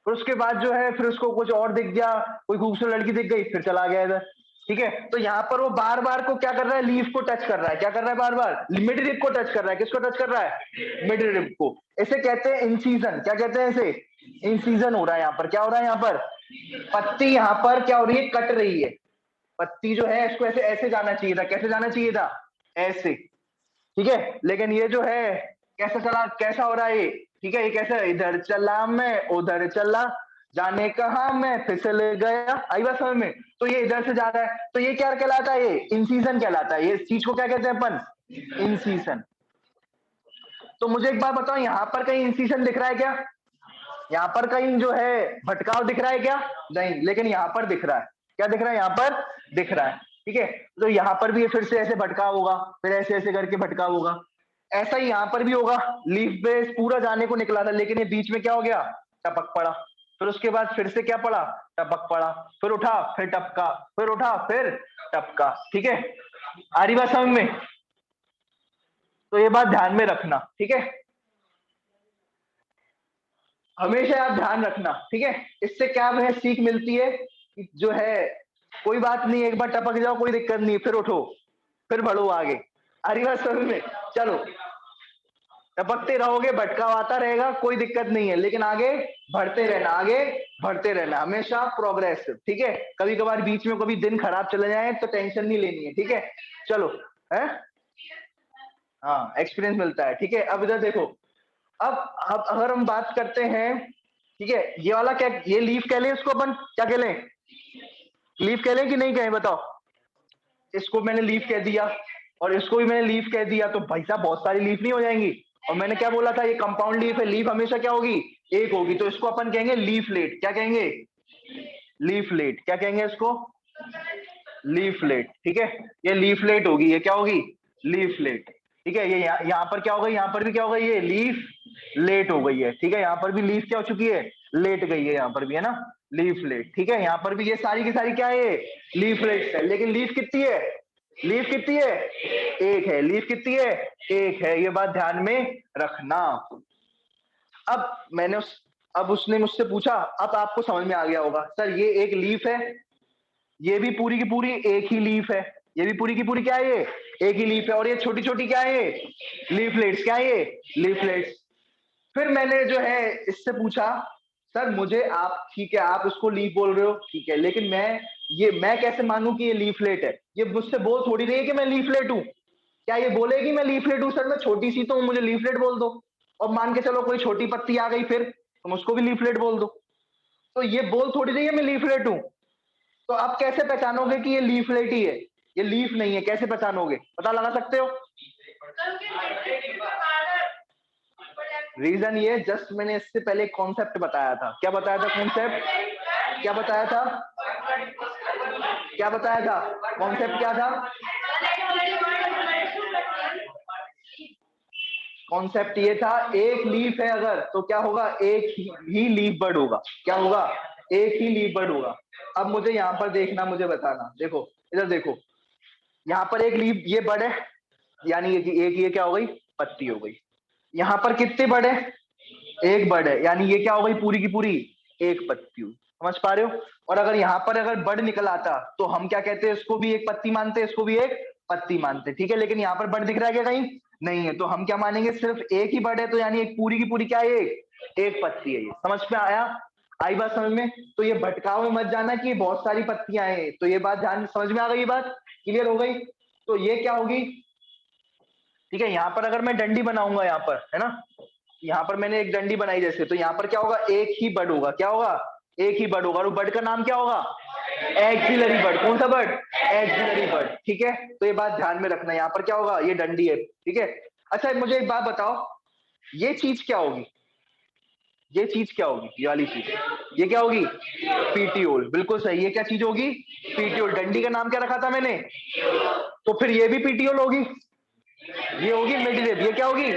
फिर उसके बाद जो है फिर उसको कुछ और दिख गया, कोई खूबसूरत लड़की दिख गई, फिर चला गया इधर। ठीक है, तो यहाँ पर वो बार बार को क्या कर रहा है, लीफ को टच कर रहा है। क्या कर रहा है, बार बार मिड रिब को टच कर रहा है। किसको टच कर रहा है, मिड रिब को। इसे कहते हैं इंसीजन। क्या कहते हैं इसे, इंसीजन हो रहा है यहाँ पर। क्या हो रहा है यहाँ पर, पत्ती यहाँ पर क्या हो रही है, कट रही है। पत्ती जो है इसको ऐसे ऐसे जाना चाहिए था, कैसे जाना चाहिए था, ऐसे। ठीक है, लेकिन ये जो है कैसा चला, कैसा हो रहा है ये। ठीक है, ये कैसा, इधर चला मैं उधर चला, जाने कहा मैं फिसल गया। आई बात समझ में। तो ये इधर से जा रहा है, तो ये क्या कहलाता है, ये इंसीजन कहलाता है। ये इस चीज को क्या कहते हैं अपन, इंसीजन। तो मुझे एक बात बताओ, यहाँ पर कहीं इंसीजन दिख रहा है क्या, यहाँ पर कहीं जो है भटकाव दिख रहा है क्या, नहीं, लेकिन यहाँ पर दिख रहा है। क्या दिख रहा है, यहाँ पर दिख रहा है। ठीक है, तो यहाँ पर भी ये फिर से ऐसे भटकाव होगा, फिर ऐसे ऐसे करके भटकाव होगा। ऐसा ही यहाँ पर भी होगा, लीफ बेस पूरा जाने को निकला था, लेकिन ये बीच में क्या हो गया, टपक पड़ा। फिर उसके बाद फिर से क्या पड़ा, टपक पड़ा, फिर उठा फिर टपका, फिर उठा फिर टपका। ठीक है, आ रही बात समझ में। तो ये बात ध्यान में रखना। ठीक है, हमेशा आप ध्यान रखना। ठीक है, इससे क्या हमें सीख मिलती है कि जो है कोई बात नहीं, एक बार टपक जाओ कोई दिक्कत नहीं, फिर उठो फिर बढ़ो आगे। आ रही बात समझ में, चलो, टपकते रहोगे, भटकाव आता रहेगा, कोई दिक्कत नहीं है, लेकिन आगे बढ़ते रहना, आगे बढ़ते रहना, हमेशा प्रोग्रेस। ठीक है, कभी कभार बीच में कभी दिन खराब चले जाए तो टेंशन नहीं लेनी है। ठीक है, चलो, है, हाँ, एक्सपीरियंस मिलता है। ठीक है, अब इधर देखो, अब अगर हम बात करते हैं, ठीक है, ये वाला क्या, ये लीफ कह लें इसको अपन, क्या कह लें, लीफ कह लें कि नहीं कहें, बताओ। इसको मैंने लीफ कह दिया और इसको भी मैंने लीफ कह दिया, तो भाई साहब बहुत सारी लीफ नहीं हो जाएंगी। और मैंने क्या बोला था, ये कंपाउंड लीफ है, लीफ हमेशा क्या होगी, एक होगी, तो इसको अपन कहेंगे लीफलेट। क्या कहेंगे, लीफलेट। क्या कहेंगे इसको, लीफलेट। ठीक है, ये लीफलेट होगी, ये क्या होगी, लीफलेट। ठीक है, ये यहाँ पर क्या होगा, यहाँ पर भी क्या होगा, ये लीफ लेट हो गई है। ठीक है, यहाँ पर भी लीफ क्या हो चुकी है, लेट गई है, यहाँ पर भी, है ना, लीफ लेट। ठीक है, यहाँ पर भी ये सारी की सारी क्या है, लीफ लेट है, लेकिन लीफ कितनी है, लीफ कितनी है, एक है। लीफ कितनी है, एक है, ये बात ध्यान में रखना। अब मैंने अब उसने मुझसे पूछा, अब आपको समझ में आ गया होगा, सर ये एक लीफ है, ये भी पूरी की पूरी एक ही लीफ है, ये भी पूरी की पूरी क्या है, ये एक ही लीफ है, और ये छोटी छोटी क्या है, लीफलेट्स। क्या है ये, लीफलेट्स। फिर मैंने जो है इससे पूछा, सर मुझे आप, ठीक है आप इसको लीफ बोल रहे हो, ठीक है, लेकिन मैं कैसे मानूं कि ये लीफलेट है, ये मुझसे बोल थोड़ी रही है कि मैं लीफलेट हूं। क्या ये बोलेगी मैं लीफलेट हूं, सर मैं छोटी सी तो मुझे लीफलेट बोल दो। और मान के चलो कोई छोटी पत्ती आ गई, फिर तुम उसको भी लीफलेट बोल दो। तो ये बोल थोड़ी रही है मैं लीफलेट हूं। तो आप कैसे पहचानोगे कि ये लीफलेट ही है, ये लीफ नहीं है, कैसे पहचानोगे, पता लगा सकते हो, रीजन ये जस्ट मैंने इससे पहले कॉन्सेप्ट बताया था। क्या बताया था कॉन्सेप्ट? क्या बताया था? क्या बताया था? कॉन्सेप्ट क्या था? कॉन्सेप्ट ये था, एक लीफ है अगर तो क्या होगा, एक ही लीफ बर्ड होगा। क्या होगा? एक ही लीफ बर्ड होगा। अब मुझे यहाँ पर देखना, मुझे बताना, देखो इधर देखो, यहाँ पर एक लीफ ये बर्ड है, यानी एक ये क्या हो गई, पत्ती हो गई। यहाँ पर कितने बर्ड है? एक बर्ड है, यानी ये क्या हो गई, पूरी की पूरी एक पत्ती हुई। समझ पा रहे हो? और अगर यहाँ पर अगर बर्ड निकल आता तो हम क्या कहते हैं, इसको भी एक पत्ती मानते हैं, इसको भी एक पत्ती मानते, ठीक है। लेकिन यहाँ पर बर्ड दिख रहा है क्या कहीं? नहीं है, तो हम क्या मानेंगे, सिर्फ एक ही बर्ड है, तो यानी एक पूरी की पूरी क्या है, एक पत्ती है। ये समझ में आया? आई बात समझ में? तो ये भटकाव में मत जाना कि बहुत सारी पत्तियां हैं, तो ये बात ध्यान समझ में आ गई, ये बात क्लियर हो गई। तो ये क्या होगी, ठीक है। यहाँ पर अगर मैं डंडी बनाऊंगा, यहाँ पर है ना, यहाँ पर मैंने एक डंडी बनाई जैसे, तो यहाँ पर क्या होगा, एक ही बर्ड होगा। क्या होगा? एक ही बर्ड होगा। और बर्ड का नाम क्या होगा? Axillary bud. कौन सा बर्ड? एक्सिलरी बर्ड, ठीक है। तो ये बात ध्यान में रखना, यहाँ पर क्या होगा, ये डंडी है, ठीक है। अच्छा मुझे एक बात बताओ, ये चीज क्या होगी, ये चीज क्या होगी, ये वाली चीज, ये क्या होगी? पीटीओल। बिल्कुल सही, ये क्या चीज होगी? पीटीओल। डंडी का नाम क्या रखा था मैंने? तो फिर ये भी पीटीओल होगी, ये होगी मिड रिब। ये क्या होगी?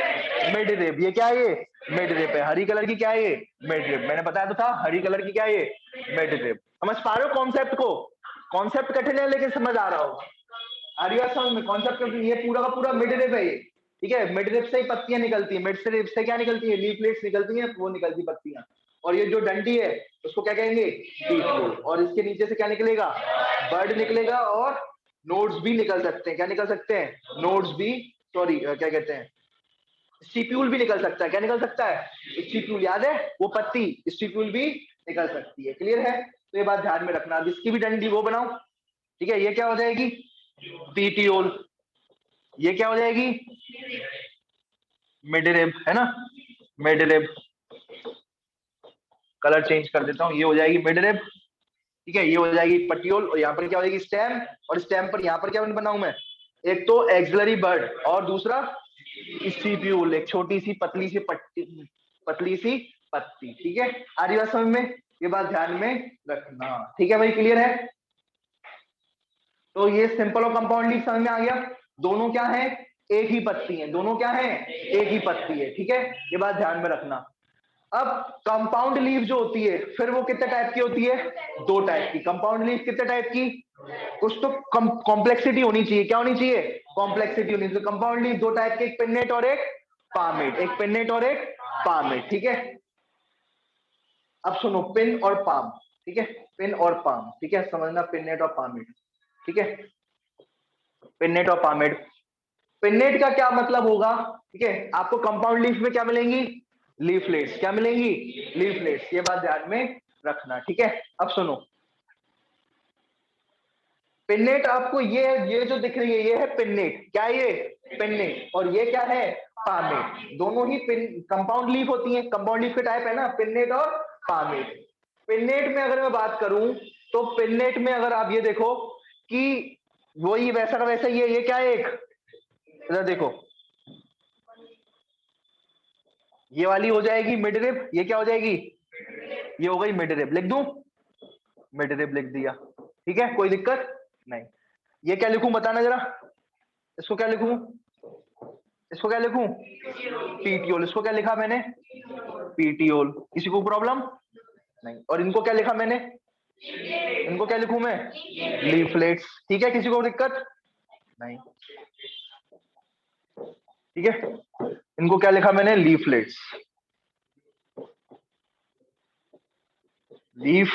Mid rib. ये क्या है? ये मिड रिब है। हरी कलर की क्या है? ये मिड रिब। मैंने बताया तो था, हरी कलर की क्या है? ये मिड रिब। समझ पा रहे हो कॉन्सेप्ट को? कॉन्सेप्ट कठिन है लेकिन समझ आ रहा हो। आ रही है समझ में कॉन्सेप्ट? ये पूरा का पूरा मिड रिब है ये, ठीक है। मिड रिब से ही पत्तियां निकलती है, मिड से रिब से क्या निकलती है, लीफलेट्स निकलती है, वो निकलती पत्तियां। और ये जो डंडी है उसको क्या कहेंगे? लीफलेट। और इसके नीचे से क्या निकलेगा? बर्ड निकलेगा। और नोड्स भी निकल सकते हैं। क्या निकल सकते हैं? नोड्स भी, सॉरी क्या कहते हैं, स्टिप्यूल भी निकल सकता है। क्या निकल सकता है? स्टिप्यूल। याद है वो पत्ती, स्टिप्यूल भी निकल सकती है। क्लियर है? तो ये बात ध्यान में रखना। अब इसकी भी डंडी वो बनाओ, ठीक है। ये क्या हो जाएगी? पीटीओल। ये क्या हो जाएगी? मिड रिब, है ना, मिड रिब। कलर चेंज कर देता हूँ, ये हो जाएगी मिड रिब, ठीक है। ये हो जाएगी पटियोल। और यहाँ पर क्या हो जाएगी? स्टेम। और स्टेम पर यहाँ पर क्या बनाऊं मैं? एक तो एक्सिलरी बर्ड और दूसरा स्टिप्यूल, एक छोटी सी पतली सी पट्टी, पतली सी पत्ती, ठीक है। आ रही बात समझ में? ये बात ध्यान में रखना, ठीक है भाई, क्लियर है? तो ये सिंपल और कंपाउंड लीफ समझ में आ गया। दोनों क्या है? एक ही पत्ती है। दोनों क्या है? एक ही पत्ती है, ठीक है। ये बात ध्यान में रखना। अब कंपाउंड लीफ जो होती है फिर वो कितने टाइप की होती है? दो टाइप की। कंपाउंड लीफ कितने टाइप की? कुछ तो कॉम्प्लेक्सिटी होनी चाहिए। क्या होनी चाहिए? कॉम्प्लेक्सिटी होनी चाहिए। कंपाउंड लीफ दो टाइप के, एक पिन्नेट और एक पामेट। एक पिन्नेट और एक पामेट, ठीक है। अब सुनो, पिन और पाम, ठीक है। पिन और पाम, ठीक है, समझना, पिन्नेट और पामेट, ठीक है। पिन्नेट और पामेट। पिन्नेट का क्या मतलब होगा, ठीक है। आपको कंपाउंड लीफ में क्या मिलेंगी? लीफलेट्स। क्या मिलेंगी? लीफलेट्स। ये बात ध्यान में रखना, ठीक है। अब सुनो, पिन्नेट आपको ये जो दिख रही है ये है पिन्नेट। क्या है ये? पिन्नेट। और ये क्या है? पामेट। दोनों ही कंपाउंड लीफ होती है। कंपाउंड लीफ के टाइप है ना, पिन्नेट और पामेट। पिन्नेट में अगर मैं बात करूं तो पिन्नेट में अगर आप ये देखो कि वही वैसा का वैसा ये क्या है, एक इधर देखो, ये वाली हो जाएगी मिड रिब। ये क्या हो जाएगी? ये हो गई मिड रिब। लिख दूं? मिड रिब लिख दिया, ठीक है, कोई दिक्कत नहीं। ये क्या लिखूं बताना जरा, इसको क्या लिखूं? इसको क्या लिखूं? पीटीओल। इसको क्या लिखा मैंने? पीटीओल। किसी को प्रॉब्लम नहीं। और इनको क्या लिखा मैंने? इनको क्या लिखूं मैं? लीफलेट्स, ठीक है। किसी को दिक्कत नहीं, ठीक है। इनको क्या लिखा मैंने? लीफलेट्स, लीफ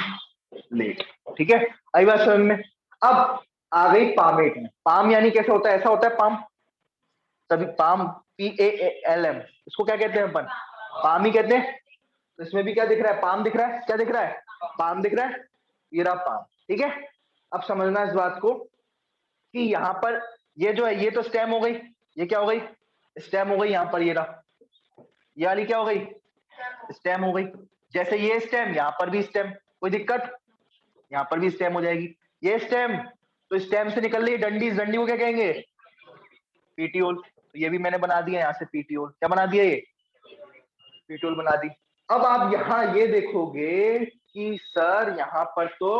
लेट, ठीक है। आई बात समझ में? अब आ गई पामेट में। पाम यानी कैसे होता है? ऐसा होता है पाम, तभी पाम, PAALM, इसको क्या कहते हैं अपन? पाम ही कहते हैं। तो इसमें भी क्या दिख रहा है? पाम दिख रहा है। क्या दिख रहा है? पाम दिख रहा है। ये रहा पाम, ठीक है। अब समझना इस बात को कि यहाँ पर ये जो है ये तो स्टेम हो गई। ये क्या हो गई? स्टेम हो गई। यहाँ पर ये रहा, ये वाली क्या हो गई? स्टेम हो गई। जैसे ये स्टेम, यहाँ पर भी स्टेम, कोई दिक्कत? यहाँ पर भी स्टेम हो जाएगी। ये स्टेम, तो स्टेम से निकल रही है डंडी, डंडी को क्या कहेंगे? पीटीओल। तो ये भी मैंने बना दिया यहाँ से पीटीओल। क्या बना दिया? ये पीटीओल बना दी। अब आप यहाँ ये देखोगे कि सर यहाँ पर तो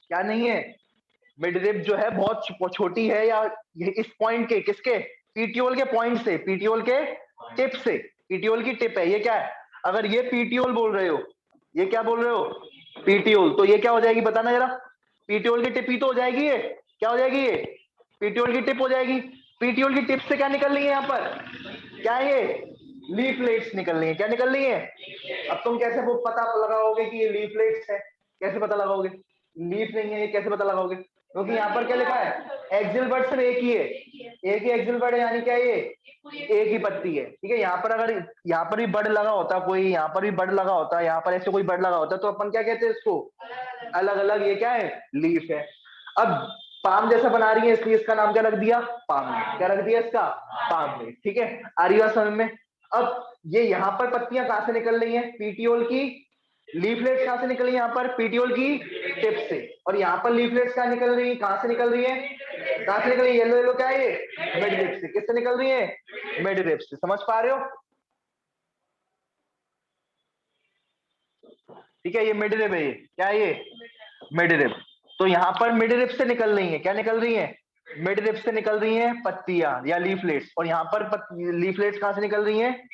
क्या नहीं है, मिड रिब जो है बहुत छोटी है, या ये इस पॉइंट के, किसके, पीटीओल के पॉइंट से, पीटीओल के टिप से, पीटीओल की टिप है। ये क्या है? अगर ये पीटीओल बोल रहे हो, ये क्या बोल रहे हो? पीटीओल। तो ये क्या हो जाएगी बताना जरा? पीटीओल की टिप ही तो हो जाएगी ये। क्या हो जाएगी ये? पीटीओल की टिप हो जाएगी। पीटीओल की टिप से क्या निकल रही है यहाँ पर? क्या है ये? लीफलेट्स निकल रही है। क्या निकल रही है? अब तुम कैसे वो पता लगाओगे कि ये लीफलेट्स है? कैसे पता लगाओगे? लीफ नहीं है ये, कैसे पता लगाओगे? क्योंकि यहाँ पर क्या लिखा है? एक्सिल बर्ड सिर्फ एक ही है, एक ही एक्सिल बर्ड है, यानी क्या ये एक ही पत्ती है। ठीक है, यहाँ पर अगर यहाँ पर भी बर्ड लगा होता कोई, यहाँ पर भी बर्ड लगा होता, यहाँ पर ऐसे कोई बर्ड लगा होता, तो अपन क्या कहते हैं इसको? अलग अलग। ये क्या है? लीफ है। अब पाम जैसा बना रही है, इसलिए इसका नाम क्या रख दिया? पाम। क्या रख दिया इसका? पाम। ठीक है, आ रही बात समझ में? अब ये यहाँ पर पत्तियां कहां से निकल रही हैं? पीटीओल की लीफलेट्स कहां से निकल रही है? यहाँ पर पीटीओल की टिप से। और यहाँ पर लीफलेट्स कहां निकल रही है? कहां से निकल रही है? कहां से निकल रही है? येलो येलो क्या है ये? मिड रिब से। किससे निकल रही है? मिड रिब से। समझ पा रहे हो? ठीक है, ये मिड रिब है। ये क्या है? ये मिड रिब। तो यहाँ पर मिड रिब से निकल रही है, क्या निकल रही है? मिड रिब से निकल रही है पत्तियां या लीफलेट्स। और यहाँ पर लीफलेट्स कहां से निकल रही हैं?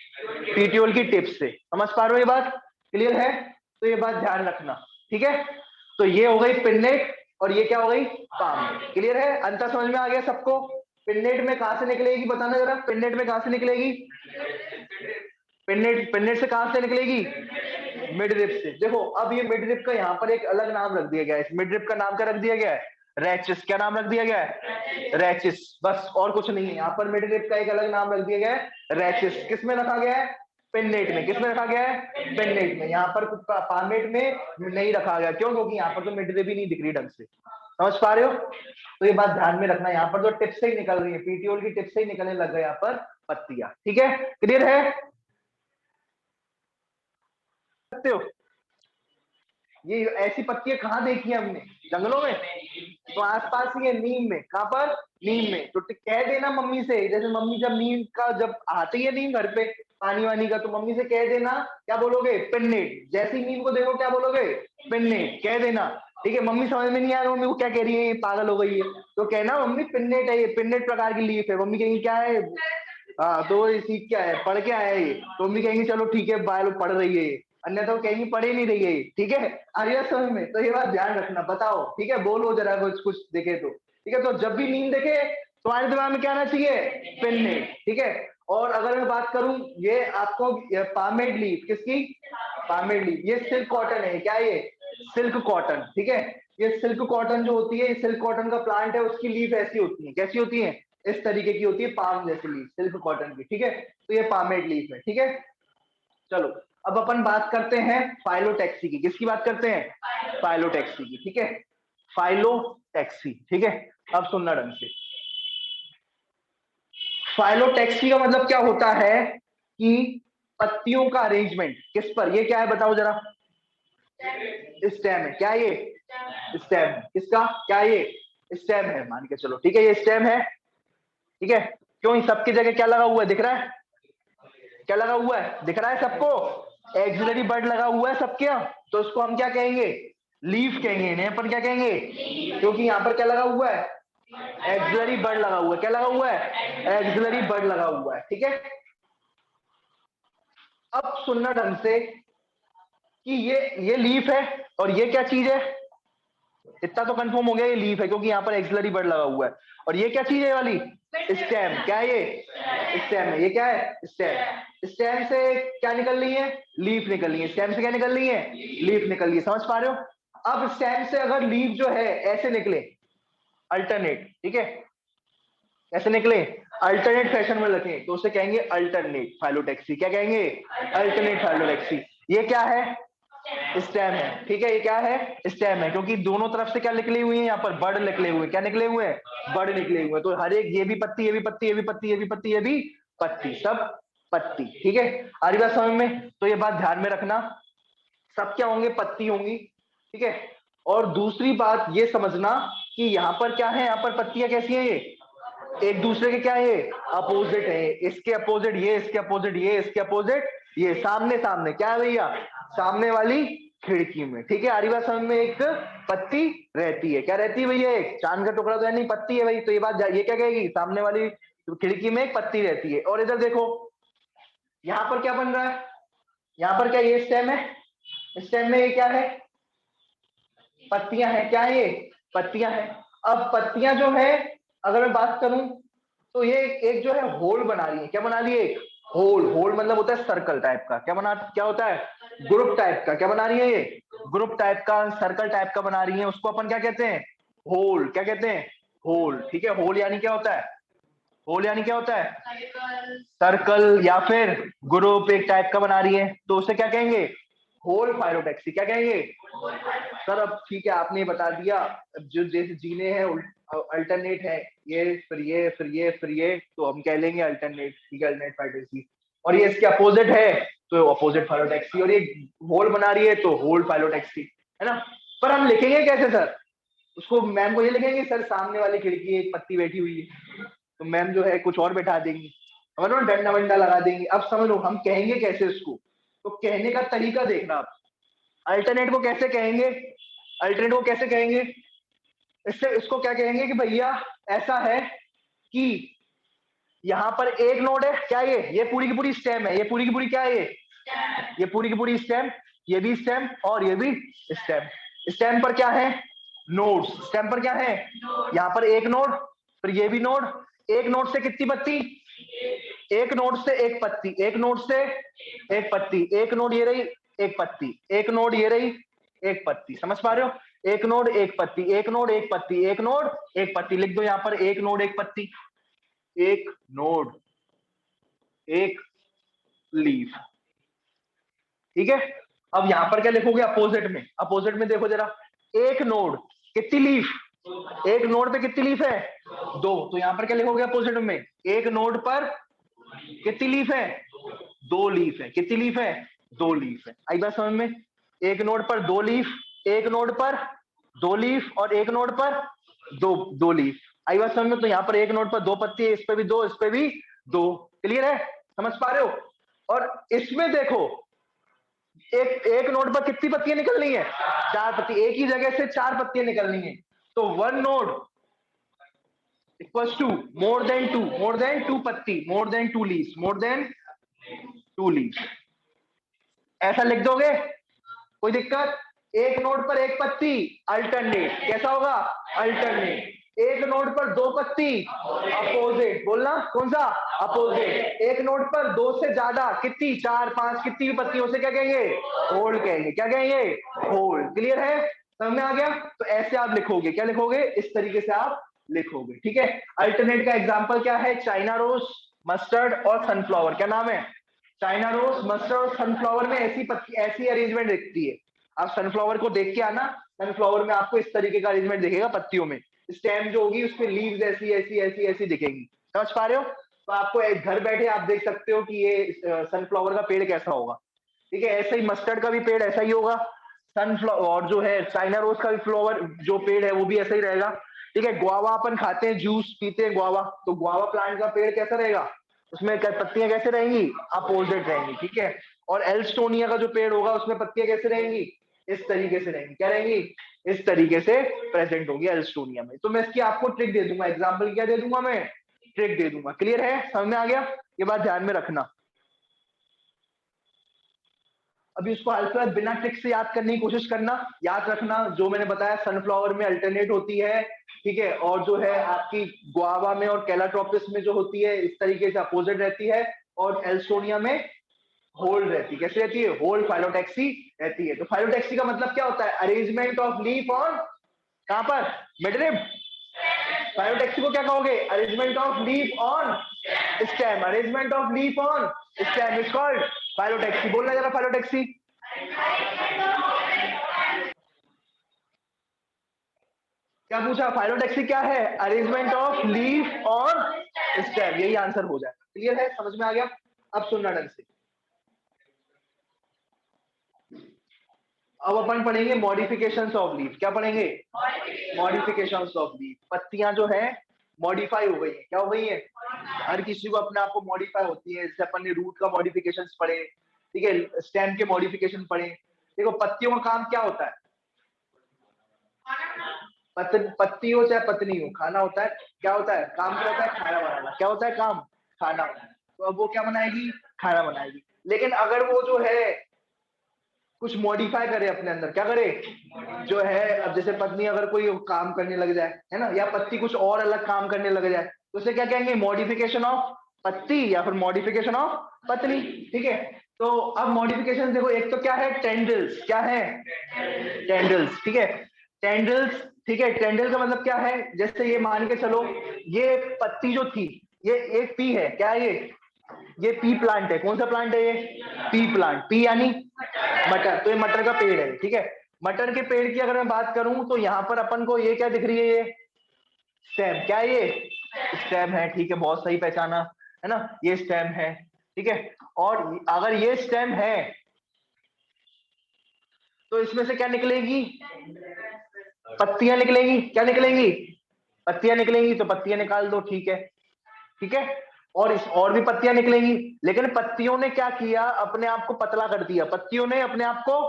पीटीओल की टिप से। समझ पा रहे हो? ये बात क्लियर है? तो ये बात ध्यान रखना। ठीक है, तो ये हो गई पिन्नेट, और ये क्या हो गई? पाम। क्लियर है? अंतर समझ में आ गया सबको? पिन्नेट में कहां से निकलेगी बताना जरा? पिन्नेट में कहां से निकलेगी? पिन्नेट, पिन्नेट से कहां से निकलेगी? मिड रिब से। देखो अब ये मिड रिब का यहाँ पर एक अलग नाम रख दिया गया है। इस मिड रिब का नाम क्या रख दिया गया है? रैचिस। क्या नाम रख दिया गया है? रैचिस। बस और कुछ नहीं है। यहाँ पर मिड रिब का एक अलग नाम रख दिया गया है, रैचिस। किस में रखा गया है? पेन्नेट में। किस में रखा गया है? पेन्नेट में। यहाँ पर पामेट में नहीं रखा गया। क्यों? क्योंकि यहाँ पर तो मिड रिब ही नहीं दिख रही ढंग से। समझ पा रहे हो? तो ये बात ध्यान में रखना, यहाँ पर जो टिप से ही निकल रही है, पीटीओल की टिप से ही निकलने लग गए यहाँ पर पत्तियां। ठीक है, क्लियर है? सकते हो? ये ऐसी पत्तियां कहाँ देखी है हमने? जंगलों में। तो आसपास ही है, नीम में। कहाँ पर? नीम में। तो कह देना मम्मी से, जैसे मम्मी जब नीम का जब आती है नीम घर पे पानी वानी का, तो मम्मी से कह देना, क्या बोलोगे? पिन्नेट। जैसी नीम को देखो क्या बोलोगे? पिन्नेट कह देना। ठीक है, मम्मी समझ में नहीं आ रहा मम्मी को क्या कह रही है, ये पागल हो गई है, तो कहना मम्मी पिन्नेट है, ये पिन्नेट प्रकार की लीफ है। मम्मी कहेंगी क्या है? हाँ, तो ये सीख क्या है, पढ़ क्या है ये? तो मम्मी कहेंगी चलो ठीक है बाय, पढ़ रही है ये, अन्यथा तो कहेंगी पढ़े नहीं रही है ये। ठीक है, आर्या समझ में? तो ये बात ध्यान रखना। बताओ, ठीक है, बोलो जरा कुछ कुछ दिखे तो। ठीक है, तो जब भी नींद देखे तुम्हारे दिमाग में क्या आना चाहिए? पिन्नेट। ठीक है, और अगर मैं बात करूं, ये आपको पामेड लीफ, किसकी? पामेड लीफ। ये सिल्क कॉटन है। क्या है ये? Silk cotton. ठीक है, ये सिल्क कॉटन जो होती है, सिल्क कॉटन का प्लांट है, उसकी लीफ ऐसी होती है। कैसी होती है? इस तरीके की होती है, पाम जैसी लीफ, सिल्क कॉटन की। ठीक है, तो ये पामेड लीफ है। ठीक है, चलो अब अपन बात करते हैं फाइलोटैक्सी की। किसकी बात करते हैं? फाइलोटैक्सी की। ठीक है, फाइलोटैक्सी। ठीक है, अब सुनना ढंग से। फाइलोटैक्सी का मतलब क्या होता है कि पत्तियों का अरेंजमेंट किस पर? ये क्या है बताओ जरा? स्टेम है। क्या ये? स्टेम है। किसका? क्या ये? स्टेम है, मान के चलो। ठीक है, ये स्टेम है। ठीक है, क्यों? सबकी जगह क्या लगा हुआ है? दिख रहा है? क्या लगा हुआ है? दिख रहा है सबको? एक्सिलरी बर्ड लगा हुआ है सबके यहाँ। तो उसको हम क्या कहेंगे? लीफ कहेंगे। इन्हें अपन क्या कहेंगे? क्योंकि यहाँ पर क्या लगा हुआ है? एक्सिलरी बर्ड लगा हुआ है। क्या लगा हुआ है? एक्सिलरी बर्ड लगा हुआ है। ठीक है, अब सुनना ढंग से कि ये लीफ है, और ये क्या चीज है? इतना तो कंफर्म हो गया, ये लीफ है क्योंकि यहाँ पर एक्सिलरी बर्ड लगा हुआ है। और ये क्या चीज है वाली? स्टेम। क्या है ये? स्टेम है। ये क्या है? स्टेम। स्टेम से क्या निकल रही है? लीफ निकल रही है। स्टेम से क्या निकल रही है? लीफ निकल रही है। समझ पा रहे हो? अब स्टेम से अगर लीफ जो है ऐसे निकले, अल्टरनेट, ठीक है, ऐसे निकले अल्टरनेट फैशन में रखें, तो उसे कहेंगे अल्टरनेट फाइलोटैक्सी। क्या कहेंगे? Alternate phyllotaxy. ये क्या है? स्टेम है। ठीक है, ये क्या है? स्टेम है, क्योंकि दोनों तरफ से क्या निकली हुई है? यहाँ पर बर्ड निकले हुए। क्या निकले हुए हैं? बर्ड निकले हुए। तो हर एक, ये भी पत्ती, ये भी पत्ती, ये भी पत्ती, ये भी पत्ती, ये भी पत्ती, सब पत्ती। ठीक है, आ रही बात समझ में? तो ये बात ध्यान में रखना, सब क्या होंगे? पत्ती होंगी। ठीक है, और दूसरी बात ये समझना कि यहाँ पर क्या है? यहाँ पर पत्तियां कैसी हैं? ये एक दूसरे के क्या है, अपोजिट है। इसके अपोजिट ये, इसके अपोजिट ये, इसके अपोजिट ये, सामने सामने क्या है भैया, सामने वाली खिड़की में। ठीक है, आरी बात समझ में, एक पत्ती रहती है, क्या रहती है भैया, एक चांद का टुकड़ा तो है नहीं, पत्ती है भाई। तो ये बात ये क्या कहेगी, सामने वाली खिड़की में एक पत्ती रहती है। और इधर देखो, यहाँ पर क्या बन रहा है, यहाँ पर क्या ये स्टेम है, स्टेम में ये क्या है, पत्तियां हैं, क्या है ये, पत्तियां हैं। अब पत्तियां जो है, अगर मैं बात करूं तो ये एक जो है होल बना रही है, क्या बना रही है, एक होल। होल मतलब होता है सर्कल टाइप का, क्या बना, क्या होता है, ग्रुप टाइप का। क्या बना रही है ये, ग्रुप टाइप का, सर्कल टाइप का बना रही है, उसको अपन क्या कहते हैं, होल। क्या कहते हैं, होल। ठीक है, होल यानी क्या होता है, होल यानी क्या होता है, सर्कल या फिर ग्रुप एक टाइप का बना रही है, तो उसे क्या कहेंगे, होल फाइलोटैक्सी। क्या कहेंगे सर, अब ठीक है आपने बता दिया। अब जो जैसे जीने हैं अल्टरनेट है, ये फिर ये फिर ये फिर ये, तो हम कह लेंगे अल्टरनेट। ठीक है, अल्टरनेट फाइलोटैक्सी। और ये इसके अपोजिट है तो अपोजिट फाइलोटैक्सी, और ये होल बना रही है तो होल फाइलोटैक्सी, है ना। पर हम लिखेंगे कैसे सर, उसको मैम को ये लिखेंगे सर सामने वाली खिड़की एक पत्ती बैठी हुई है, तो मैम जो है कुछ और बैठा देंगी, समझ लो, डंडा वंडा लगा देंगे। अब समझ लो हम कहेंगे कैसे उसको, तो कहने का तरीका देखना आप। अल्टरनेट को कैसे कहेंगे, अल्टरनेट को कैसे कहेंगे, इससे इसको क्या कहेंगे कि भैया ऐसा है कि यहाँ पर एक नोड है, क्या ये पूरी की पूरी स्टेम है, ये पूरी की पूरी क्या है, ये पूरी की पूरी स्टेम, ये भी स्टेम और ये भी स्टेम। स्टेम पर क्या है, नोड्स। स्टेम पर क्या है, यहाँ पर एक नोड, फिर ये भी नोड। एक नोड से कितनी पत्ती, एक नोड से एक पत्ती, एक नोड से एक पत्ती, एक नोड ये रही, एक पत्ती, एक नोड ये रही, एक पत्ती। समझ पा रहे हो, एक नोड एक पत्ती, एक नोड एक पत्ती, एक नोड एक पत्ती। लिख दो यहाँ पर, एक नोड एक पत्ती, एक नोड एक लीफ। ठीक है, अब यहां पर क्या लिखोगे, अपोजिट में, अपोजिट में देखो जरा, एक नोड कितनी लीफ, एक नोड पे कितनी लीफ है, दो। तो यहां पर क्या लिखोगे अपोजिट में, एक नोड पर कितनी लीफ है, दो लीफ है। कितनी लीफ है, दो लीफ है। आई बात समझ में, एक नोड पर दो लीफ, एक नोड पर दो लीफ, और एक नोड पर दो दो लीफ। आई बात समझ में, तो यहाँ पर एक नोड पर दो पत्ती है, इस पे भी दो, इस पे भी दो। क्लियर है, समझ पा रहे हो। और इसमें देखो, एक एक नोड पर कितनी पत्तियां निकलनी है, चार पत्ती, एक ही जगह से चार पत्तियां निकलनी है। तो one node equals to more than two पत्ती, more than two leaves, more than two leaves. ऐसा लिख दोगे, कोई दिक्कत। एक नोड पर एक पत्ती, अल्टरनेट, कैसा होगा, अल्टरनेट। एक नोड पर दो पत्ती, अपोजिट, बोलना कौन सा, अपोजिट। एक नोड पर दो से ज्यादा, कितनी, चार पांच, कितनी भी पत्ती, उसे क्या कहेंगे, होल कहेंगे। क्या कहेंगे, होल। क्लियर है, समझ में आ गया। तो ऐसे आप लिखोगे, क्या लिखोगे, इस तरीके से आप लिखोगे। ठीक है, अल्टरनेट का एग्जाम्पल क्या है, चाइना रोज, मस्टर्ड और सनफ्लावर। क्या नाम है, चाइना रोज, मस्टर्ड और सनफ्लावर में ऐसी पत्ती, ऐसी अरेंजमेंट दिखती है। आप सनफ्लावर को देख के आना, सनफ्लावर में आपको इस तरीके का अरेंजमेंट दिखेगा पत्तियों में। स्टेम जो होगी उसमें लीव्स ऐसी ऐसी ऐसी ऐसी दिखेंगी। समझ पा रहे हो, तो आपको एक घर बैठे आप देख सकते हो कि ये सनफ्लावर का पेड़ कैसा होगा। ठीक है, ऐसे ही मस्टर्ड का भी पेड़ ऐसा ही होगा, सनफ्लावर और जो है चाइना रोज का भी फ्लावर जो पेड़ है वो भी ऐसा ही रहेगा। ठीक है, गुआवा अपन खाते हैं, जूस पीते हैं गुआवा, तो गुआवा प्लांट का पेड़ कैसा रहेगा, उसमें पत्तियां कैसे रहेंगी, अपोजिट रहेंगी। ठीक है, और एल्स्टोनिया का जो पेड़ होगा उसमें पत्तियां कैसे रहेंगी, इस तरीके से रहेंगी। क्या रहेंगी, इस तरीके से प्रेजेंट होगी एल्स्टोनिया में। तो मैं इसकी आपको ट्रिक दे दूंगा, एग्जाम्पल क्या दे दूंगा, मैं ट्रिक दे दूंगा। क्लियर है, समझ में आ गया, ये बात ध्यान में रखना। अभी उसको अल्फाबेट बिना ट्रिक से याद करने की कोशिश करना। याद रखना जो मैंने बताया, सनफ्लावर में अल्टरनेट होती है, ठीक है, और जो है आपकी गुआवा में और कैलाट्रोपिस में जो होती है इस तरीके से अपोजिट रहती है, और एल्सोनिया में होल रहती है। कैसे रहती है, होल फाइलोटैक्सी रहती है। तो फाइलोटैक्सी का मतलब क्या होता है, अरेंजमेंट ऑफ लीफ ऑन, कहां पर, मिडरिब। फाइलोटैक्सी को क्या कहोगे, arrangement of leaf on stem, arrangement of leaf on stem is called phyllotaxy. बोलना जरा फाइलोटैक्सी। क्या पूछा, फाइलोटैक्सी क्या है, arrangement of leaf on stem, यही आंसर हो जाएगा। क्लियर है, समझ में आ गया। अब सुनना ढंग से, अब अपन पढ़ेंगे मॉडिफिकेशंस ऑफ लीफ। क्या पढ़ेंगे, मॉडिफिकेशंस ऑफ लीफ। पत्तियां जो है मॉडिफाई हो गई है। क्या हो गई है? हर किसी को अपने आप को मॉडिफाई होती है। जैसे अपन ने रूट का मॉडिफिकेशन पढ़े, ठीक है, स्टेम के मॉडिफिकेशन पढ़े। देखो पत्तियों का काम क्या होता है? पत्ती हो चाहे पत्नी हो, खाना होता है। क्या होता है काम? क्या होता है? खाना बनाना। क्या होता है काम? खाना बनाना। तो अब वो क्या बनाएगी? खाना बनाएगी। लेकिन अगर वो जो है कुछ मॉडिफाई करे अपने अंदर, क्या करे जो है, अब जैसे पत्नी अगर कोई काम करने लग जाए, है ना, या पत्ती कुछ और अलग काम करने लग जाए, तो उसे क्या कहेंगे? मॉडिफिकेशन ऑफ पत्ती या फिर मॉडिफिकेशन ऑफ पत्नी। ठीक है, तो अब मॉडिफिकेशन देखो, एक तो क्या है? टेंडल्स। क्या है? टेंडल्स। ठीक है, टेंडल्स। ठीक है, टेंडल का मतलब क्या है? जैसे ये मान के चलो, ये पत्ती जो थी, ये एक पी है। क्या है ये पी प्लांट है। कौन सा प्लांट है ये? P plant. पी यानी मटर। तो ये मटर का पेड़ है। ठीक है, मटर के पेड़ की अगर मैं बात करूं तो यहाँ पर अपन को ये क्या दिख रही है? ये स्टेम। क्या है ये? स्टेम है। ठीक है, बहुत सही पहचाना, है ना, ये स्टेम है। ठीक है, और अगर ये स्टेम है तो इसमें से क्या निकलेगी? पत्तियां निकलेंगी। क्या निकलेंगी? पत्तियां निकलेंगी। तो पत्तियां निकाल दो। ठीक है, ठीक है, और और भी पत्तियां निकलेंगी। लेकिन पत्तियों ने क्या किया? अपने आप को पतला कर दिया। पत्तियों ने अपने आप को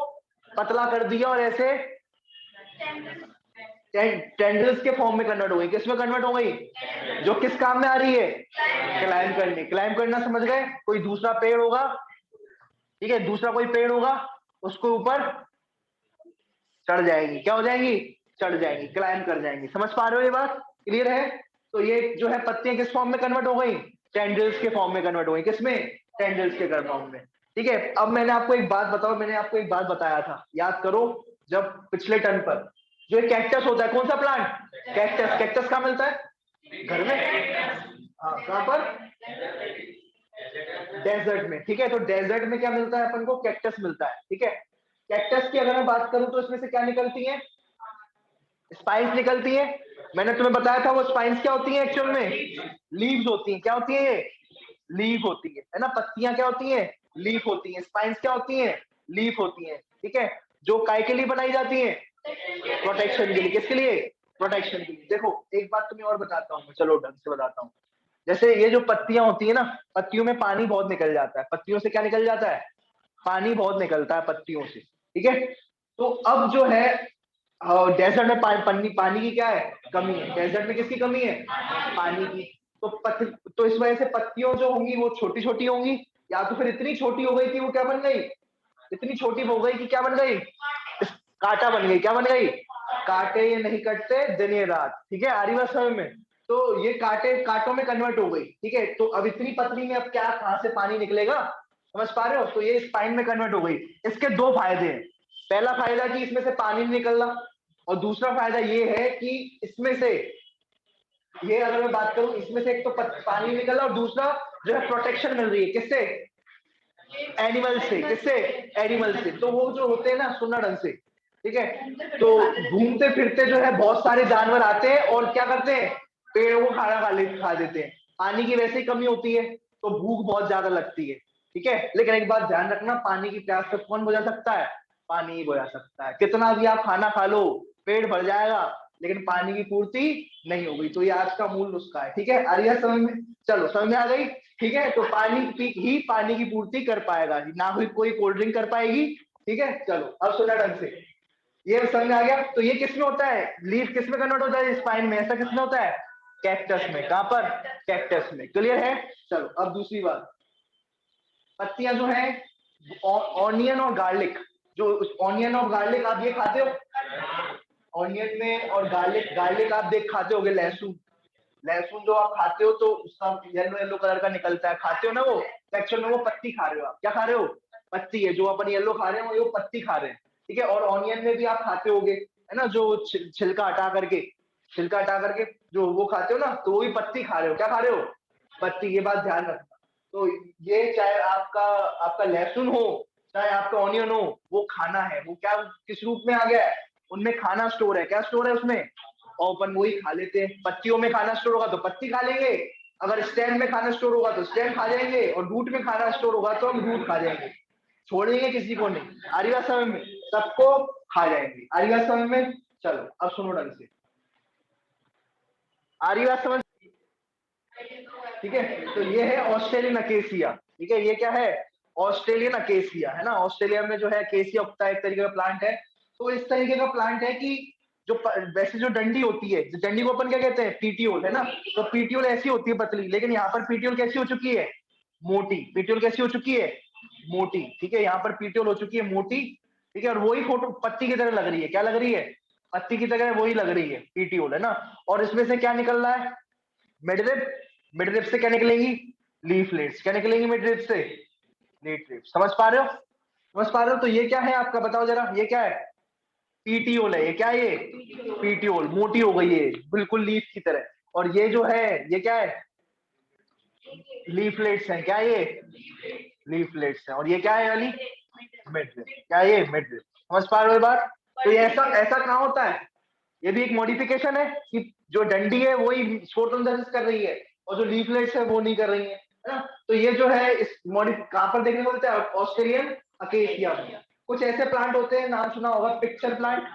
पतला कर दिया और ऐसे टेंडल्स के फॉर्म में कन्वर्ट हो गई। किस में कन्वर्ट हो गई? जो किस काम में आ रही है? क्लाइम करने। क्लाइम करना समझ गए? कोई दूसरा पेड़ होगा, ठीक है, दूसरा कोई पेड़ होगा, उसको ऊपर चढ़ जाएगी। क्या हो जाएंगी? चढ़ जाएंगी, क्लाइम कर जाएंगी। समझ पा रहे हो? ये बात क्लियर है? तो ये जो है पत्तियां किस फॉर्म में कन्वर्ट हो गई? टेंडल्स के फॉर्म में कन्वर्ट हो गई। किसमें? टेंडल्स के फॉर्म में। ठीक है, अब मैंने आपको एक बात बताओ, मैंने आपको एक बात बताया था, याद करो, जब पिछले टर्न पर जो कैक्टस होता है, कौन सा प्लांट? कैक्टस। कैक्टस कहाँ मिलता है? घर में। हाँ, कहाँ पर? डेजर्ट में। ठीक है, तो डेजर्ट में क्या मिलता है अपन को? कैक्टस मिलता है। ठीक है, कैक्टस की अगर मैं बात करूं तो इसमें से क्या निकलती है? स्पाइस निकलती है। मैंने तुम्हें बताया था वो स्पाइस क्या होती है एक्चुअल में? लीव्स होती हैं। क्या होती है ये? लीफ होती है ना। पत्तियां क्या होती हैं? लीफ होती हैं। स्पाइस क्या होती हैं? लीफ होती हैं। ठीक है, जो काय के लिए बनाई जाती है? प्रोटेक्शन के लिए। किसके लिए? प्रोटेक्शन के लिए। देखो एक बात तुम्हें और बताता हूँ, चलो ढंग से बताता हूँ। जैसे ये जो पत्तियां होती है ना, पत्तियों में पानी बहुत निकल जाता है। पत्तियों से क्या निकल जाता है? पानी बहुत निकलता है पत्तियों से। ठीक है, तो अब जो है डेजर्ट में पानी की क्या है? कमी है। डेजर्ट में किसकी कमी है? पानी की। तो तो इस वजह से पत्तियों जो होंगी वो छोटी छोटी होंगी, या तो फिर इतनी छोटी हो गई कि वो क्या बन गई? इतनी छोटी हो गई कि क्या बन गई? कांटा बन गई। क्या बन गई? कांटे ये नहीं कटते दिन ये रात। ठीक है, आ रही बात समझ में? तो ये कांटे कांटों में कन्वर्ट हो गई। ठीक है, तो अब इतनी पतली में अब क्या, कहां से पानी निकलेगा? समझ पा रहे हो? तो ये स्पाइन में कन्वर्ट हो गई। इसके दो फायदे हैं। पहला फायदा कि इसमें से पानी नहीं निकल रहा, और दूसरा फायदा ये है कि इसमें से, ये अगर मैं बात करूं, इसमें से एक तो पानी निकल रहा और दूसरा जो है प्रोटेक्शन मिल रही है। किससे? एनिमल से। किससे? एनिमल से। तो वो जो होते हैं ना, सुनना ढंग से, ठीक है, तो घूमते फिरते जो है बहुत सारे जानवर आते हैं और क्या करते हैं? पेड़ों को खाना खा देते हैं। पानी की वैसे ही कमी होती है तो भूख बहुत ज्यादा लगती है। ठीक है, लेकिन एक बात ध्यान रखना, पानी की प्यास तक कौन बुझा सकता है? पानी ही बुझा सकता है। कितना भी आप खाना खा लो, पेट भर जाएगा, लेकिन पानी की पूर्ति नहीं होगी। तो ये आज का मूल नुस्खा है। ठीक है, आ रही है समझ में? चलो समझ में आ गई? ठीक है, तो पानी ही पानी की पूर्ति कर पाएगा, ना ही कोई कोल्ड ड्रिंक कर पाएगी। ठीक है, चलो अब सुना ढंग से, ये समझ में आ गया? तो ये किसमें होता है? लीफ किसमें कन्वर्ट होता है? स्पाइन में। ऐसा किसमें होता है? कैक्टस में। कहां पर? कैक्टस में। क्लियर है? चलो अब दूसरी बात, पत्तियां जो है, ऑनियन और गार्लिक, जो ऑनियन और गार्लिक आप ये खाते हो? ऑनियन में और गार्लिक, गार्लिक आप देख खाते होगे, लहसुन, लहसुन जो आप खाते हो तो उसका येलो येलो कलर का निकलता है, खाते हो ना वो? एक्चुअल में वो पत्ती खा रहे हो आप। क्या खा रहे हो? पत्ती है। जो अपन येलो खा रहे हैं वो पत्ती खा रहे हैं। ठीक है, और ऑनियन में भी आप खाते होगे, है ना, जो छिलका हटा करके, छिलका हटा करके जो वो खाते हो ना, तो वो भी पत्ती खा रहे हो। क्या खा रहे हो? पत्ती। ये बात ध्यान रखना। तो ये चाहे आपका आपका लहसुन हो, चाहे आपका ऑनियन हो, वो खाना है। वो क्या किस रूप में आ गया है? उनमें खाना स्टोर है। क्या स्टोर है उसमें? और अपन वही खा लेते हैं। पत्तियों में खाना स्टोर होगा तो पत्ती खा लेंगे, अगर स्टेम में खाना स्टोर होगा तो स्टेम खा जाएंगे, और रूट में खाना स्टोर होगा तो हम रूट खा जाएंगे। छोड़ेंगे किसी को नहीं। आ रही बात समझ में? सबको खा जाएंगे। आ रही बात समझ में? चलो अब सुनो ढंग से, आ रही बात समझ? ठीक है, तो ये है ऑस्ट्रेलियन अकेसिया। ठीक है, ये क्या है? ऑस्ट्रेलियन अकेसिया है ना। ऑस्ट्रेलिया में जो है अकेसिया उगता है, एक तरीके का प्लांट है। तो इस तरीके का प्लांट है कि जो वैसे जो डंडी होती है, जो डंडी को अपन क्या कहते हैं? पीटियोल, है ना। तो पीटियोल ऐसी होती है पतली, लेकिन यहाँ पर पीटियोल कैसी हो चुकी है? मोटी। पीटियोल कैसी हो चुकी है? मोटी। ठीक है, यहाँ पर पीटियोल हो चुकी है मोटी। ठीक है, और वही फोटो पत्ती की तरह लग रही है। क्या लग रही है? पत्ती की तरह वही लग रही है, पीटियोल, है ना। और इसमें से क्या निकल रहा है? मिडरिप। मिडरिप से क्या निकलेंगी? लीफलेट्स। क्या निकलेंगी मिडरिप से? लीफलेट। समझ पा रहे हो? समझ पा रहे हो? तो ये क्या है आपका, बताओ जरा, ये क्या है? पीटीओल है। ये क्या है? ये पीटीओल मोटी हो गई है बिल्कुल लीफ की तरह। और ये जो है, ये क्या है? लीफलेट्स हैं। क्या है ये? लीफलेट्स हैं। और ये क्या है वाली? मिडरिप। क्या है ये? मिडरिप। समझ पा रहे हो ये बात? तो ये ऐसा ऐसा कहाँ होता है? ये भी एक मॉडिफिकेशन है कि जो डंडी है वही फोटोसिंथेसिस कर रही है, और जो लीफलेट्स है वो नहीं कर रही है ना। तो ये जो है इस कहाँ पर देखने को मिलता है? ऑस्ट्रेलियन अकेसिया में। कुछ ऐसे प्लांट होते हैं, नाम सुना होगा, पिक्चर प्लांट,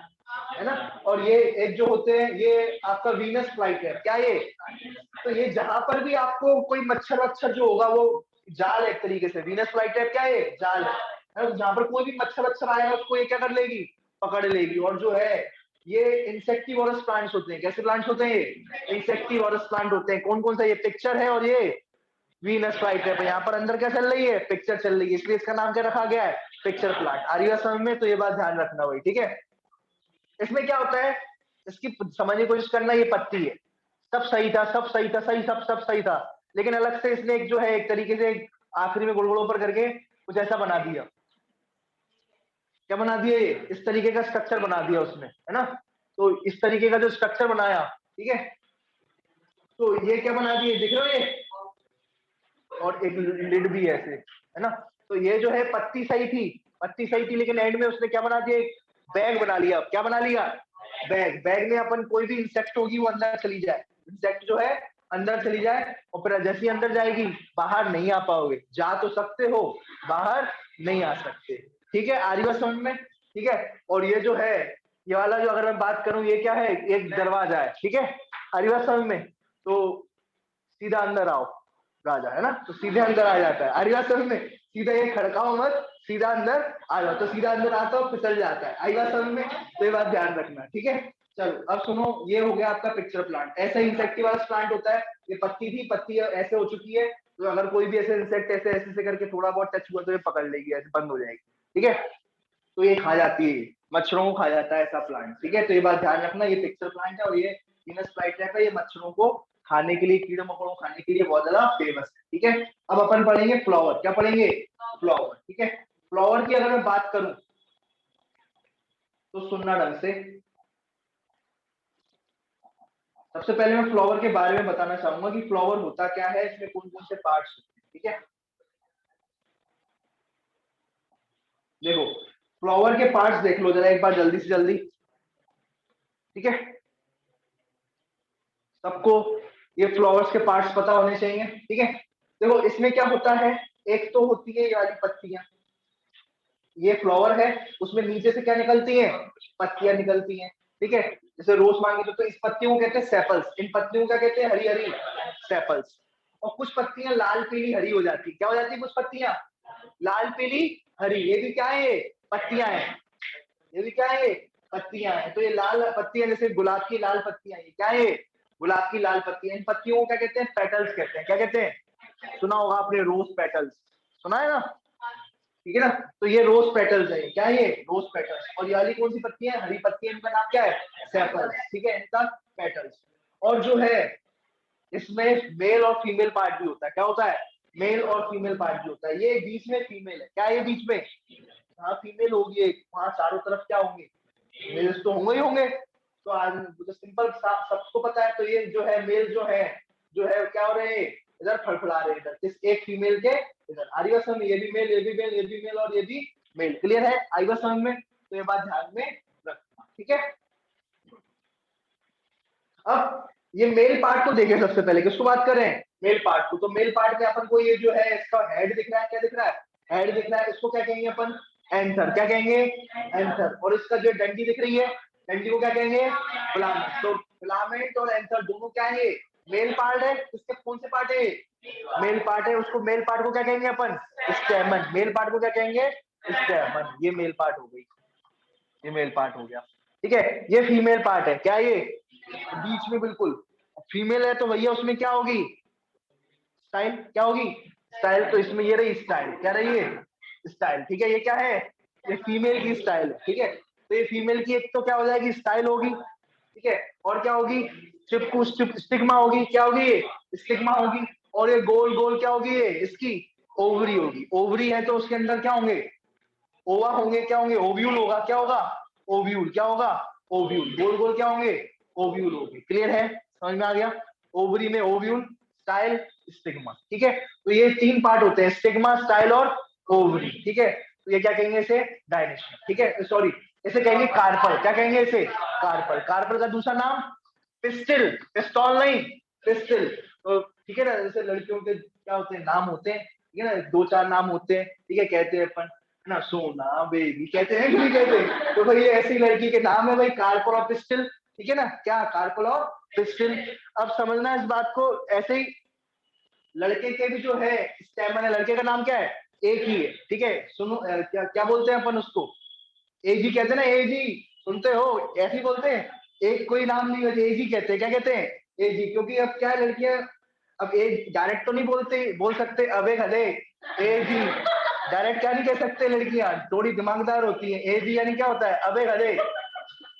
है ना। और ये एक जो होते हैं, ये आपका वीनस फ्लाइट है। क्या ये? तो ये जहां पर भी आपको कोई मच्छर वच्छर जो होगा, वो जाल है एक तरीके से। वीनस फ्लाइट टाइप क्या है? जाल है। जहां पर कोई भी मच्छर वच्छर आएगा उसको ये क्या कर लेगी? पकड़ लेगी। और जो है ये इंसेक्टिवोरस प्लांट्स होते हैं। कैसे प्लांट्स होते हैं ये? इंसेक्टिवोरस प्लांट होते हैं। कौन कौन सा? ये पिक्चर है और ये वीनस फ्लाइट है। यहाँ पर अंदर क्या चल रही है? पिक्चर चल रही है, इसलिए इसका नाम क्या रखा गया है? Pitcher plant. आ रही है समझ में? तो ये बात ध्यान रखना भाई, ठीक है। इसमें क्या होता है, इसकी समझने की कोशिश करना। ये पत्ती है, सब सही था, सब सही था, सही सब सही था। लेकिन अलग से इसने एक जो है एक तरीके से आखिरी में गुड़गुड़ों पर करके कुछ ऐसा बना दिया। क्या बना दिया? ये इस तरीके का स्ट्रक्चर बना दिया उसने, है ना। तो इस तरीके का जो स्ट्रक्चर बनाया, ठीक है, तो ये क्या बना दिए, दिख रहे हो ये? और एक लिड भी है ऐसे, है ना। तो ये जो है पत्ती सही थी, पत्ती सही थी, लेकिन एंड में उसने क्या बना दिया? एक बैग बना लिया। क्या बना लिया? बैग। बैग में अपन कोई भी इंसेक्ट होगी वो अंदर चली जाए, इंसेक्ट जो है अंदर चली जाए, और फिर जैसे ही अंदर जाएगी बाहर नहीं आ पाओगे। जा तो सकते हो, बाहर नहीं आ सकते। ठीक है, आ रही बात समझ में? ठीक है। और ये जो है, ये वाला जो अगर मैं बात करूं, ये क्या है? एक दरवाजा है। ठीक है, आ रही बात समझ में? तो सीधा अंदर आओ राजा, है ना। तो सीधे अंदर आ जाता है। आ रही बात समझ में? सीधा ये खड़काओ मत, सीधा अंदर आ जाओ। तो सीधा अंदर आता हो, फिसल जाता है। आई बात समझ में? तो ये बात ध्यान रखना, ठीक है। चलो अब सुनो, ये हो गया आपका पिक्चर प्लांट। ऐसा इंसेक्टिव वाला प्लांट होता है। ये पत्ती थी, पत्ती ऐसे हो चुकी है, तो अगर कोई भी ऐसे इंसेक्ट ऐसे ऐसे ऐसे करके थोड़ा बहुत टच हुआ तो ये पकड़ लेगी, ऐसे बंद हो जाएगी। ठीक है, तो ये खा जाती है, मच्छरों को खा जाता है ऐसा प्लांट। ठीक है, तो ये बात ध्यान रखना, ये पिक्चर प्लांट है और ये वीनस फ्लाइट्रैप है। ये मच्छरों को खाने के लिए, कीड़े मकोड़ों को खाने के लिए बहुत ज्यादा फेमस है। ठीक है, अब अपन पढ़ेंगे फ्लावर। क्या पढ़ेंगे? फ्लावर। ठीक है, फ्लावर की अगर मैं बात करूं तो सुनना ढंग से। सबसे पहले मैं फ्लावर के बारे में बताना चाहूंगा कि फ्लावर होता क्या है, इसमें कौन कौन से पार्ट्स होते हैं। ठीक है, देखो, फ्लावर के पार्ट्स देख लो जरा एक बार जल्दी से जल्दी। ठीक है, सबको ये फ्लावर्स के पार्ट्स पता होने चाहिए। ठीक है, देखो इसमें क्या होता है, एक तो होती है ये वाली पत्तियां, ये फ्लावर है, उसमें नीचे से क्या निकलती है? पत्तियां निकलती हैं। ठीक है, जैसे रोज मान के तो इस पत्तियों को कहते हैं सेपल्स। इन पत्तियों का कहते हैं हरी हरी सेपल्स। और कुछ पत्तियां लाल पीली हरी हो जाती, क्या हो जाती है? कुछ पत्तियां लाल पीली हरी। ये भी क्या है? ये पत्तियां हैं। ये भी क्या है? पत्तियां हैं। तो ये लाल पत्तियां, जैसे गुलाब की लाल पत्तियां, ये क्या है? गुलाब की लाल पत्तियां। इन पत्तियों को क्या कहते हैं? पेटल्स कहते हैं। क्या कहते हैं? सुना होगा आपने, रोज पेटल्स, सुना है ना। ठीक है ना, तो ये रोज पेटल्स है। क्या है ये? Rose petals. और ये वाली कौन सी पत्ती है? हरी पत्ती है। इनका नाम क्या है? सेपल्स। ठीक है, इनका पेटल्स। और जो है इसमें मेल और फीमेल पार्ट भी होता है। क्या होता है? मेल और फीमेल पार्ट भी होता है। ये बीच में फीमेल है। क्या है ये बीच में? हाँ, फीमेल होगी एक, वहां चारों तरफ क्या होंगे? मेल्स तो होंगे ही होंगे। तो आज तो सिंपल सबको पता है। तो ये जो है मेल जो है क्या हो रहे हैं? इधर फड़फड़ा रहे हैं, इधर किस एक फीमेल के इधर। आ रही बात समझ में? ये भी मेल, ये भी मेल, ये भी मेल और ये भी मेल। क्लियर है? आई बात समझ में? तो ये बात ध्यान में रखना, ठीक है। अब ये मेल पार्ट को देखें सबसे पहले, किसको बात करें? मेल पार्ट को। तो मेल पार्ट में अपन को ये जो है इसका हेड दिख रहा है। क्या दिख रहा है? हेड दिख रहा है। इसको क्या कहेंगे अपन? एंथर। क्या कहेंगे? एंथर। और इसका जो डंडी दिख रही है, डंडी को क्या कहेंगे? फिलामेंट। तो फिलामेंट और एंथर दोनों क्या है? मेल पार्ट है, किसके कौन से पार्ट है, मेल पार्ट है, उसको मेल पार्ट को क्या कहेंगे अपन, स्टेमन। मेल पार्ट को क्या कहेंगे, स्टेमन। ये मेल पार्ट हो गई, ये मेल पार्ट हो गया। ठीक है, ये फीमेल पार्ट है, क्या ये बीच में बिल्कुल फीमेल है, तो भैया उसमें क्या होगी, स्टाइल क्या होगी, स्टाइल। तो इसमें ये रही स्टाइल, क्या रही है, स्टाइल। ठीक है, ये क्या है, ये फीमेल की स्टाइल है। ठीक है, तो ये फीमेल की एक तो क्या हो जाएगी, स्टाइल होगी। ठीक है, और क्या होगी, चिपकू स्टिग्मा होगी, क्या होगी ये, स्टिग्मा होगी। और ये गोल गोल क्या होगी, ये इसकी ओवरी होगी। ओवरी है तो उसके अंदर क्या होंगे, ओवा होंगे, क्या होंगे, ओव्यूल होगा, क्या होगा, ओव्यूल, क्या होगा, ओव्यूल। गोल गोल क्या होंगे, ओव्यूल होंगे। क्लियर है, समझ में आ गया। ओवरी में ओव्यूल, स्टाइल, स्टिग्मा। ठीक है, तो ये तीन पार्ट होते हैं, स्टिग्मा, स्टाइल और ओवरी। ठीक है, तो ये क्या कहेंगे इसे, डायनेशियम। ठीक है, सॉरी, इसे कहेंगे कार्पल। क्या कहेंगे इसे, कार्पल। कार्पल का दूसरा नाम पिस्टिल, पिस्तौल नहीं, पिस्टिल। तो ठीक है ना, जैसे लड़कियों के क्या होते हैं, नाम होते हैं, ठीक है ना, दो चार नाम होते हैं। ठीक है, कहते हैं अपन है ना, सोना बेबी कहते हैं, नहीं कहते हैं? तो भाई ये ऐसी लड़की के नाम है भाई, कार्पल और पिस्टिल। ठीक है ना, क्या, कार्पल और पिस्टिल। अब समझना इस बात को, ऐसे ही लड़के के भी जो है स्टेमन है, लड़के का नाम क्या है, एक ही है। ठीक है, सुनो क्या क्या बोलते हैं अपन उसको, एजी कहते हैं ना, एजी, सुनते हो, ऐसे ही बोलते हैं, एक कोई नाम नहीं होते, एजी कहते हैं। क्या कहते हैं, एजी। क्योंकि अब क्या है, लड़कियां अब एज डायरेक्ट तो नहीं बोलते, बोल सकते अब एक हले एजी, डायरेक्ट क्या नहीं कह सकते, लड़कियां थोड़ी दिमागदार होती है। एजी यानी क्या होता है, अब एक हले,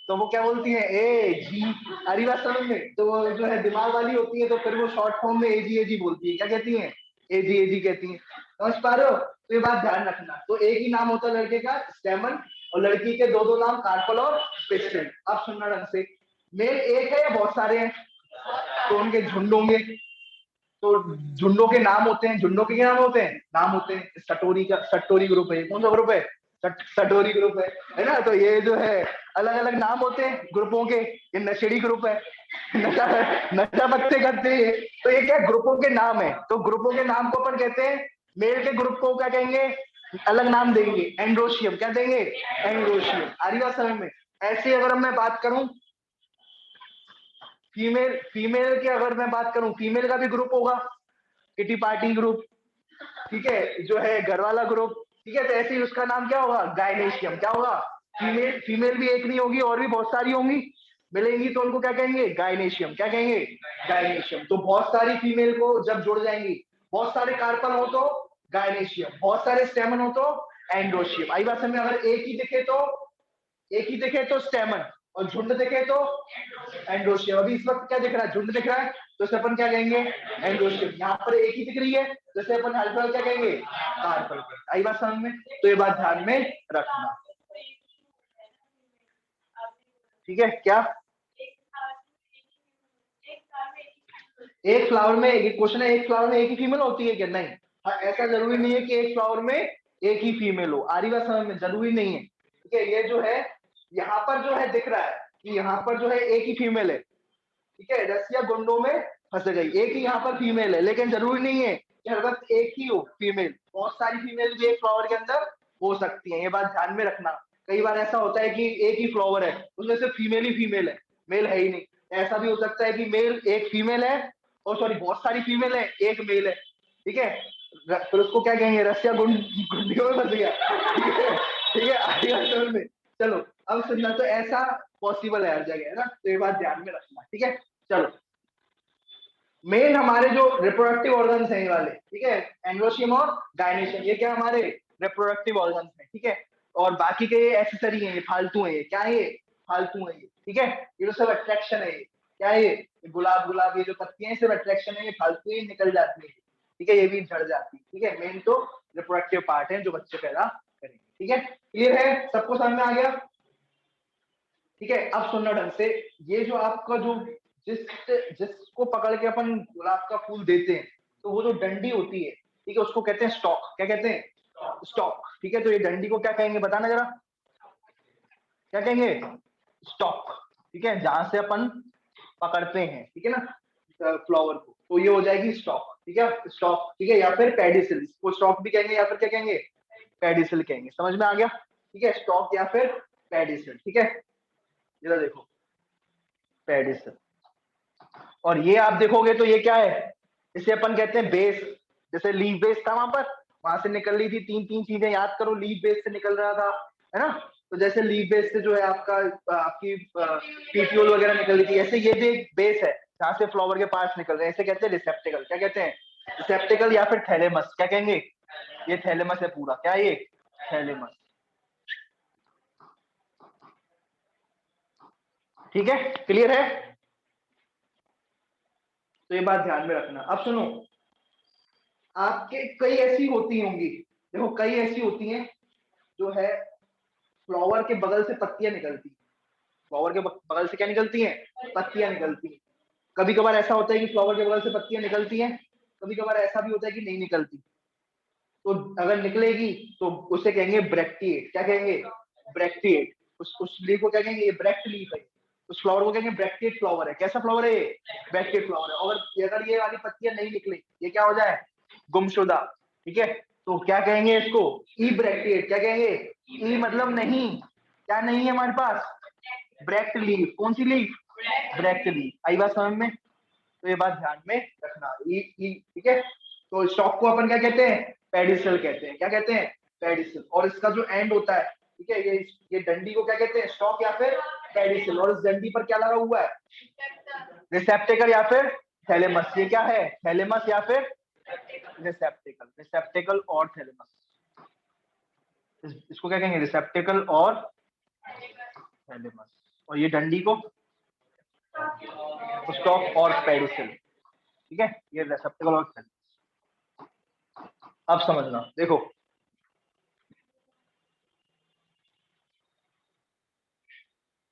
तो वो क्या बोलती है, ए जी। हरी बात समझ में, तो वो जो है दिमाग वाली होती है, तो फिर वो शॉर्ट फॉर्म में एजी एजी बोलती है। क्या कहती है, एजी एजी कहती है। समझ पा रहे हो, तो ये बात ध्यान रखना। तो एक ही नाम होता है लड़के का, स्टेमन, और लड़की के दो दो नाम, कार्पल और पिस्टिल। अब सुनना ढंग से, मेल एक है या बहुत सारे हैं, तो उनके झुंड होंगे। तो झुंडों के नाम होते हैं, झुंडों के क्या नाम होते हैं, नाम होते हैं। सटोरी का, सटोरी ग्रुप है, कौन सा ग्रुप है, सटोरी ग्रुप है ना। तो ये जो है अलग अलग नाम होते हैं ग्रुपों के। ये नशेड़ी ग्रुप है, नशा नशा पत्ते करते हैं। तो ये क्या ग्रुपों के नाम है, तो ग्रुपों के नाम को अपन कहते हैं, मेल के ग्रुप को क्या कहेंगे, अलग नाम देंगे, एंड्रोशियम। क्या देंगे, एंड्रोशियम। आ रही बात समझ में। ऐसे अगर मैं बात करूं फीमेल, फीमेल की अगर मैं बात करूं, फीमेल का भी ग्रुप होगा, किटी पार्टी ग्रुप। ठीक है, जो है घर वाला ग्रुप। ठीक है, तो ऐसे ही उसका नाम क्या होगा, गायनेशियम। क्या होगा, फीमेल, फीमेल भी एक नहीं होगी, और भी बहुत सारी होंगी, मिलेंगी, तो उनको क्या कहेंगे, गायनेशियम। क्या कहेंगे, गायनेशियम। तो बहुत सारी फीमेल को जब जुड़ जाएंगी, बहुत सारे कार्पल हो तो गायनेशियम, बहुत सारे स्टेमन हो तो एंड्रोशियम। आई बात समझ में। अगर एक ही दिखे तो, एक ही दिखे तो स्टेमन, और झुंड दिखे तो एंड्रोशियम। अभी इस वक्त क्या दिख रहा है, झुंड दिख रहा है, तो इसे अपन क्या कहेंगे, एंड्रोशियम। यहाँ पर एक ही दिख रही है, तो इसे अपन अल्कोहल क्या कहेंगे, कार्बल। आई बात समझ में, तो ये बात ध्यान में रखना। ठीक है, क्या, एक फ्लावर में, एक क्वेश्चन है, एक फ्लावर में एक ही फीमेल होती है क्या, नहीं। हाँ, ऐसा जरूरी नहीं है कि एक फ्लावर में एक ही फीमेल हो, आ रही बात समझ में, जरूरी नहीं है। ठीक है, ये जो है यहाँ पर जो है दिख रहा है कि यहाँ पर जो है एक ही फीमेल है। ठीक है, रसिया गुंडों में फंस गई, एक ही यहाँ पर फीमेल है, लेकिन जरूरी नहीं है कि हर वक्त एक ही हो फीमेल, बहुत सारी फीमेल भी एक फ्लावर के अंदर हो सकती हैं। ये बात ध्यान में रखना। कई बार ऐसा होता है कि एक ही फ्लावर है, उसमें से फीमेल ही फीमेल है, मेल है ही नहीं। ऐसा भी हो सकता है कि मेल एक फीमेल है, और सॉरी बहुत सारी फीमेल है, एक मेल है। ठीक है, फिर उसको क्या कहेंगे, रसिया गुंडियों में फंस गया। ठीक है, ठीक है, आगे बात समझ में। चलो, अब सुनना, तो ऐसा पॉसिबल है हर जगह, है ना, तो ये बात ध्यान में रखना। ठीक है, चलो, मेन हमारे जो रिप्रोडक्टिव ऑर्गन्स हैं ये वाले, ठीक है, एंड्रोशियम और गायनेशियम, ये क्या हमारे रिप्रोडक्टिव ऑर्गन्स हैं। ठीक है, और बाकी के ये एक्सेसरी हैं, ये फालतू हैं, ये क्या है, ये फालतू है ये। ठीक है, ये तो सब अट्रैक्शन है, ये क्या है, ये गुलाब गुलाब, ये जो पत्तियां हैं, सब अट्रैक्शन है, ये फालतू ही निकल जाती है। ठीक है, ये भी झड़ जाती है। ठीक है, मेन तो रिप्रोडक्टिव पार्ट है जो बच्चे पैदा करेंगे। ठीक है, क्लियर है, सबको समझ में आ गया। ठीक है, अब सुनना ढंग से, ये जो आपका जो जिस जिसको पकड़ के अपन गुलाब का फूल देते हैं, तो वो जो डंडी होती है, ठीक है, उसको कहते हैं स्टॉक। क्या कहते हैं, स्टॉक। ठीक है, तो ये डंडी को क्या कहेंगे, बताना जरा, क्या कहेंगे, स्टॉक। ठीक है, जहां से अपन पकड़ते हैं, ठीक है ना, फ्लावर को, तो ये हो जाएगी स्टॉक। ठीक है, स्टॉक। ठीक है, या फिर पेडिसिल, इसको स्टॉक भी कहेंगे, या फिर क्या कहेंगे, पेडिसिल कहेंगे। समझ में आ गया। ठीक है, स्टॉक या फिर पेडिसिल। ठीक है, जरा देखो, पेडिसिल, और ये आप देखोगे तो ये क्या है, इसे अपन कहते हैं बेस। जैसे लीफ बेस था वहां से निकल रही थी तीन तीन चीजें, याद करो, लीफ बेस से निकल रहा था, है ना। तो जैसे लीफ बेस से जो है आपकी पीटियोल वगैरह निकल रही थी, ऐसे ये भी एक बेस है जहाँ से फ्लावर के पार्ट्स निकल रहे हैं। इसे कहते हैं रिसेप्टेकल। क्या कहते हैं? रिसेप्टेकल या फिर थैलेमस। क्या कहेंगे? ये थैलेमस है पूरा। क्या ये? थैलेमस। ठीक है, क्लियर है? तो ये बात ध्यान में रखना। अब सुनो, आपके कई ऐसी होती होंगी, देखो कई ऐसी होती हैं जो है फ्लावर के बगल से पत्तियां निकलती हैं। फ्लावर के बगल से क्या निकलती हैं? पत्तियां निकलती हैं। कभी कभार ऐसा होता है कि फ्लावर के बगल से पत्तियां निकलती हैं, कभी कभार ऐसा भी होता है कि नहीं निकलती। तो अगर निकलेगी तो उसे कहेंगे ब्रैक्टिएट। क्या कहेंगे? ब्रैक्टिएट। उस लीफ को क्या कहेंगे? ये ब्रैक्ट लीफ है। उस फ्लावर को कहेंगे ब्रैक्टिएट फ्लावर है। कैसा फ्लावर है ये? ब्रैक्टिएट फ्लावर है। अगर ये वाली पत्तियां नहीं निकली, ये क्या हो जाए? गुमशुदा। ठीक है, तो क्या कहेंगे इसको? ई ब्रैक्टिएट। क्या कहेंगे? ई मतलब नहीं। क्या नहीं है हमारे पास? Bract leaf. कौन सी लीफ? Bract leaf. आई बात समझ में? तो ये बात ध्यान में रखना। ई, ठीक है। तो स्टॉक को अपन क्या कहते हैं? पेडिसल कहते हैं। क्या कहते हैं? पेडिसल। और इसका जो एंड होता है, ठीक है, ये डंडी को क्या कहते हैं? स्टॉक या फिर पेडिसल। और इस डंडी पर क्या लगा हुआ है? रिसेप्टेकल या फिर थैलेमस। ये क्या है? थैलेमस या फिर रिसेप्टेकल। रिसेप्टेकल और थैलेमस, इसको क्या कहेंगे? रिसेप्टेकल और थैलेमस। और ये डंडी को स्टॉक और पेडिसल। ठीक है, ये रिसेप्टेकल और थैलेमस। अब समझना, देखो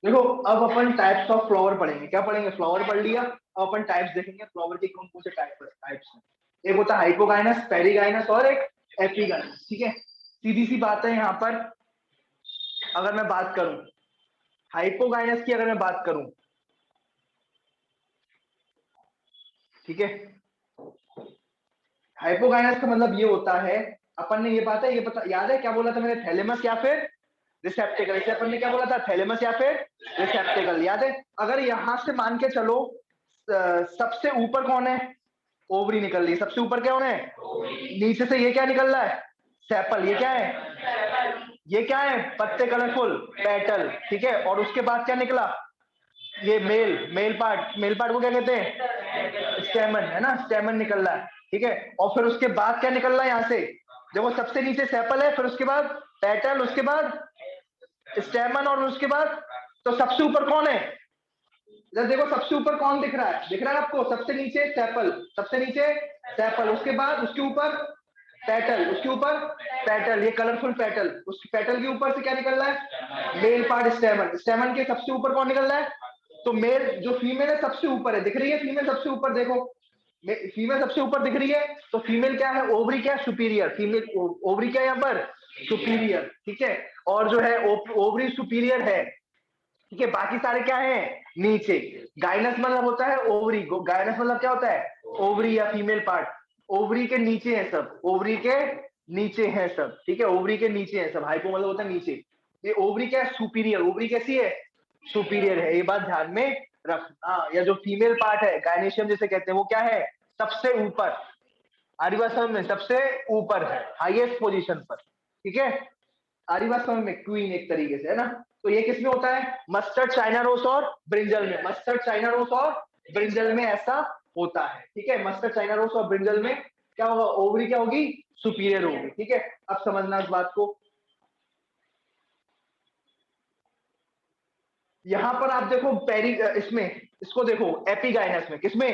देखो, अब अपन टाइप्स ऑफ फ्लावर पढ़ेंगे। क्या पढ़ेंगे? फ्लावर पढ़ लिया, अब अपन टाइप्स देखेंगे फ्लावर के कौन कौन से टाइप्स हैं। एक होता है हाइपोगाइनस, पेरिगाइनस और एक एपिगाइनस। ठीक है, सीधी सी बात है यहाँ पर। अगर मैं बात करूं हाइपोगाइनस की, अगर मैं बात करूं, ठीक है, हाइपोगाइनस का मतलब ये होता है, अपन ने ये बात है, ये पता याद है क्या बोला था मैंने? थैलेमस या फिर रिसेप्टेकल। इसे अपन ने क्या बोला था? थैलेमस या फिर रिसेप्टेकल। याद है? अगर यहां से मान के चलो, सबसे ऊपर कौन है? ओवरी निकल रही है। सबसे ऊपर क्या है? नीचे से ये क्या निकल रहा है? सेपल। ये क्या है? ये क्या है? पत्ते, कलरफुल पेटल। ठीक है, और उसके बाद क्या निकला? ये मेल पार्ट। मेल पार्ट को क्या कहते हैं? स्टेमन, है ना, स्टेमन निकल रहा है। ठीक है, और फिर उसके बाद क्या निकल रहा है यहाँ से? देखो सबसे नीचे सेपल है, फिर उसके बाद पेटल, उसके बाद स्टेमन, और उसके बाद, तो सबसे ऊपर कौन है? इधर देखो, सबसे ऊपर कौन दिख रहा है? दिख रहा है आपको? सबसे नीचे सेपल। सबसे नीचे सेपल, उसके बाद उसके ऊपर पेटल, उसके ऊपर पेटल, ये कलरफुल पेटल। उस पेटल के ऊपर से क्या निकल रहा है? Male part स्टेमन। स्टेमन के सबसे ऊपर कौन निकल रहा है? तो मेल, जो फीमेल है सबसे ऊपर है, दिख रही है फीमेल सबसे ऊपर, देखो फीमेल सबसे ऊपर दिख रही है। तो फीमेल क्या है? ओवरी क्या है? सुपीरियर। फीमेल ओवरी क्या है यहाँ पर? सुपीरियर। ठीक है, और जो है ओवरी सुपीरियर है। ठीक है, बाकी सारे क्या है? नीचे। गाइनस मतलब होता है ओवरी। गाइनस मतलब क्या होता है? ओवरी या फीमेल पार्ट। ओवरी के नीचे है सब, ओवरी के नीचे है सब। ठीक है, ओवरी के नीचे है सब। हाइपो मतलब होता है नीचे। ये ओवरी क्या है? सुपीरियर। ओवरी कैसी है? सुपीरियर है। ये बात ध्यान में रखना। या जो फीमेल पार्ट है, गायनेशियम जिसे कहते हैं, वो क्या है? सबसे ऊपर। आरी बात समझ में? सबसे ऊपर है, हाईएस्ट पोजीशन पर। ठीक है, आरी बात समझ में? क्वीन एक तरीके से, है ना। तो ये किसमें होता है? मस्टर्ड, चाइना रोस और ब्रिंजल में। मस्टर्ड, चाइना रोस और ब्रिंजल में ऐसा होता है। ठीक है, मस्टर्ड, चाइना रोस और ब्रिंजल में क्या होगा? ओवरी क्या होगी? सुपीरियर होगी। ठीक है, अब समझना इस बात को। यहां पर आप देखो पेरी, इसमें, इसको देखो एपिगाइनस में। किसमें?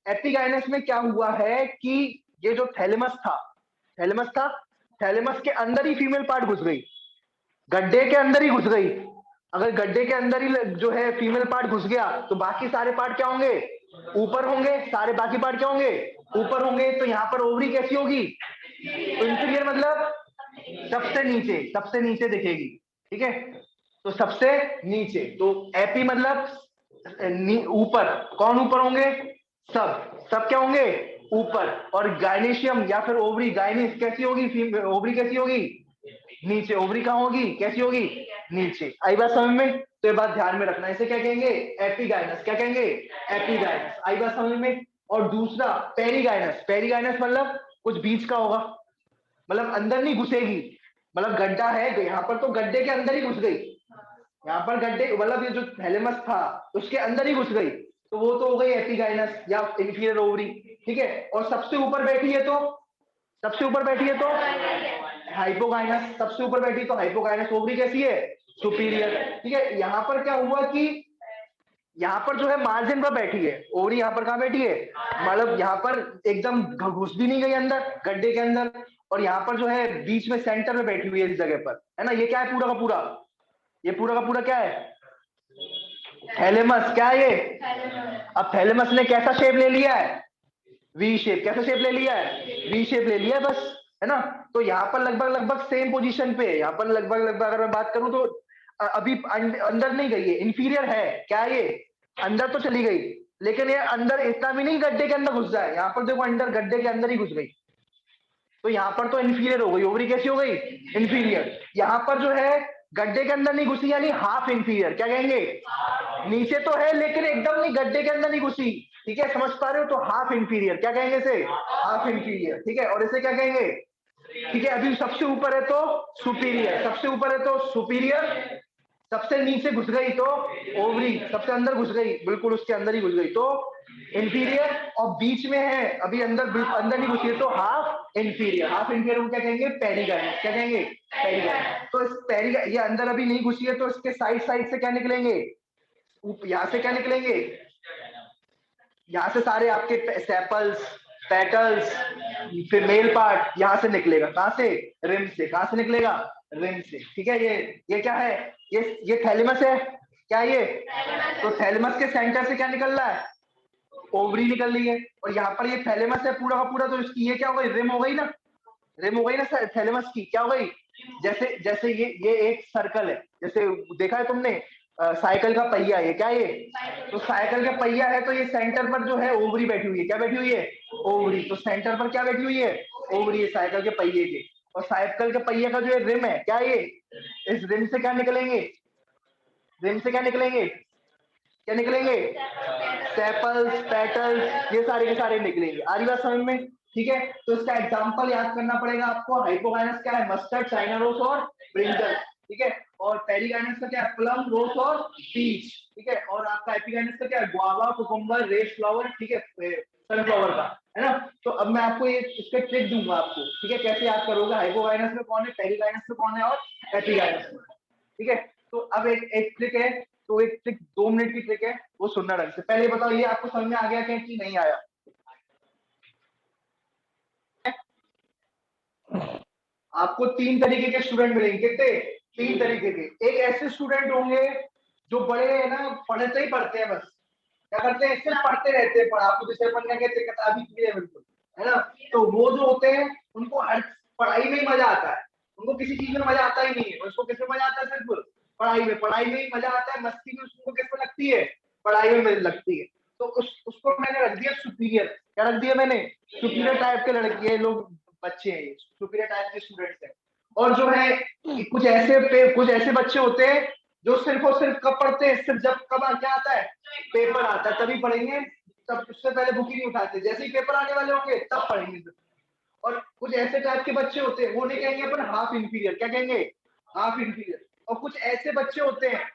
एपिगाइनस में क्या हुआ है कि ये जो थैलेमस था, थैलेमस था, थैलेमस के अंदर ही फीमेल पार्ट घुस गई। गड्ढे के अंदर ही घुस गई। अगर गड्ढे के अंदर ही जो है फीमेल पार्ट घुस गया, तो बाकी सारे पार्ट क्या होंगे? ऊपर होंगे। सारे बाकी पार्ट क्या होंगे? ऊपर होंगे। तो यहाँ पर ओवरी कैसी होगी? तो इंफीरियर मतलब सबसे नीचे, सबसे नीचे दिखेगी। ठीक है, तो सबसे नीचे। तो एपी मतलब ऊपर। कौन ऊपर होंगे? सब। सब क्या होंगे? ऊपर। और गाइनेशियम या फिर ओवरी, गाइनिस कैसी होगी? ओवरी कैसी होगी? नीचे। ओवरी कहाँ होगी? कैसी होगी? नीचे। आई बात समझ में? तो ये बात ध्यान में रखना, इसे क्या कहेंगे? एपिगाइनस। क्या कहेंगे? एपिगाइनस। आई बात समझ में? और दूसरा पेरिगाइनस। पेरिगाइनस मतलब कुछ बीच का होगा, मतलब अंदर नहीं घुसेगी, मतलब गड्ढा है यहाँ पर तो गड्ढे के अंदर ही घुस गई, यहाँ पर गड्ढे मतलब ये जो थैलेमस था उसके अंदर ही घुस गई, तो वो तो हो गई एपिगाइनस या इंफीरियर ओवरी। ठीक है, और सबसे ऊपर बैठी है तो, सबसे ऊपर बैठी है तो हाइपोगाइनस। सबसे ऊपर बैठी तो हाइपोगाइनस ओवरी कैसी है? सुपीरियर। ठीक है, यहाँ पर क्या हुआ कि यहाँ पर जो है मार्जिन पर बैठी है ओवरी, यहाँ पर कहाँ बैठी है? मतलब यहाँ पर एकदम घुस भी नहीं गई अंदर गड्ढे के अंदर, और यहाँ पर जो है बीच में सेंटर में बैठी हुई है इस जगह पर, है ना। ये क्या है पूरा का पूरा? ये पूरा का पूरा क्या है? थैलेमस। क्या है ये? अब थैलेमस ने कैसा शेप ले लिया है? V shape. कैसा शेप ले लिया है? वी शेप ले लिया है बस, है ना। तो यहाँ पर लगभग लगभग सेम पोजीशन पे है, यहाँ पर लगभग लगभग अगर मैं बात करूं तो अभी अंदर नहीं गई है, इंफीरियर है। क्या है ये? अंदर तो चली गई, लेकिन ये अंदर इतना भी नहीं गड्ढे के अंदर घुस जाए, यहाँ पर देखो अंदर गड्ढे के अंदर ही घुस गई, तो यहाँ पर तो इंफीरियर हो गई। ओवरी कैसी हो गई? इंफीरियर। यहाँ पर जो है गड्ढे के अंदर नहीं घुसी, यानी हाफ इंफीरियर। क्या कहेंगे? नीचे तो है लेकिन एकदम नहीं, गड्ढे के अंदर नहीं घुसी। ठीक है, समझ पा रहे हो? तो हाफ इंफीरियर। क्या कहेंगे इसे? Half inferior. ठीक है, और इसे क्या कहेंगे? ठीक है, अभी सबसे ऊपर है तो सुपीरियर, सबसे ऊपर है तो सुपीरियर, सबसे नीचे घुस गई तो ओवरी, सबसे अंदर घुस गई, बिल्कुल उसके अंदर ही घुस गई तो इंफीरियर, और बीच में है अभी अंदर, अंदर नहीं घुसी है तो हाफ इंफीरियर। हाफ इंफीरियर को क्या कहेंगे? पेरिगाइनस। क्या कहेंगे? पेरिगाइनस। तो इस ये अंदर अभी नहीं घुसी है तो इसके साइड साइड से क्या निकलेंगे? यहाँ से क्या निकलेंगे? यहाँ से सारे आपके सेपल्स, पेटल्स, फिर मेल पार्ट यहाँ से निकलेगा। कहाँ से? रिम से। कहाँ से निकलेगा? रिम से। ठीक है, ये क्या है? ये थैलेमस है। क्या ये? तो थैलेमस के सेंटर से क्या निकल रहा है? ओवरी निकल रही है, और यहाँ पर ये थैलेमस है पूरा का पूरा, तो इसकी ये क्या हो गई? रिम हो गई ना। रिम हो गई ना थैलेमस की। क्या हो गई? जैसे जैसे ये एक सर्कल है, जैसे देखा है तुमने साइकिल का पहिया, ये क्या है ये? तो साइकिल का पहिया है, तो ये सेंटर पर जो है ओवरी बैठी हुई है। क्या बैठी हुई है? ओवरी। तो सेंटर पर क्या बैठी हुई है? ओवरी है साइकिल के पहिए के। और साइकिल के पहिए का जो रिम है, क्या है ये? इस रिम से क्या निकलेंगे? रिम से क्या निकलेंगे? क्या निकलेंगे? सेपल्स, पेटल्स, ये सारे के सारे निकलेंगे। आ रही बात समझ में? ठीक है, तो इसका एग्जांपल याद करना पड़ेगा आपको। हाइपोगाइनस क्या है? मस्टर्ड, चाइना रोज और ब्रिंजल। ठीक है, और पेरिगाइनस का क्या है? प्लम, रोज और पीच। ठीक है, और आपका एपिगाइनस का क्या है? Guava, cucumber, red flower. ठीक है, सनफ्लावर का, है ना। तो अब मैं आपको ये इसका ट्रिक दूंगा आपको, ठीक है, कैसे याद करोगे हाइपोगाइनस में कौन है, पेरिगाइनस में कौन है, और एपिगाइनस में। ठीक है, तो अब एक एक ट्रिक है, तो एक ट्रिक 2 मिनट की ट्रिक है, वो सुनना ढंग से। पहले बताओ ये आपको समझ में आ गया क्या कि नहीं आया? आपको 3 तरीके के स्टूडेंट मिलेंगे। कितने? 3 तरीके के। एक ऐसे स्टूडेंट होंगे जो बड़े है ना, पढ़ते ही पढ़ते हैं, बस क्या करते हैं? सिर्फ पढ़ते रहते हैं, पढ़ा आपको जैसे अपन क्या कहते हैं, किताबी कीड़े, बिल्कुल, है ना। तो वो जो होते हैं उनको हर पढ़ाई में ही मजा आता है, उनको किसी चीज में मजा आता ही नहीं है। उसको किसमें मजा आता है? सिर्फ पढ़ाई में। पढ़ाई में ही मजा आता है, मस्ती में उसको किसमें लगती है? पढ़ाई में लगती है। तो उसको मैंने रख दिया सुपीरियर। क्या रख दिया मैंने? सुपीरियर टाइप के लड़के हैं लोग, बच्चे हैं ये, सुपीरियर टाइप के स्टूडेंट्स हैं। और जो है कुछ ऐसे बच्चे होते हैं जो सिर्फ और सिर्फ कब पढ़ते हैं? सिर्फ जब कब क्या आता है? पेपर आता है तभी पढ़ेंगे, तब उससे पहले बुक ही नहीं उठाते, जैसे ही पेपर आने वाले होंगे तब पढ़ेंगे। और कुछ ऐसे टाइप के बच्चे होते हैं, वो नहीं कहेंगे अपन हाफ इंफीरियर। क्या कहेंगे? Half inferior. और कुछ ऐसे बच्चे होते हैं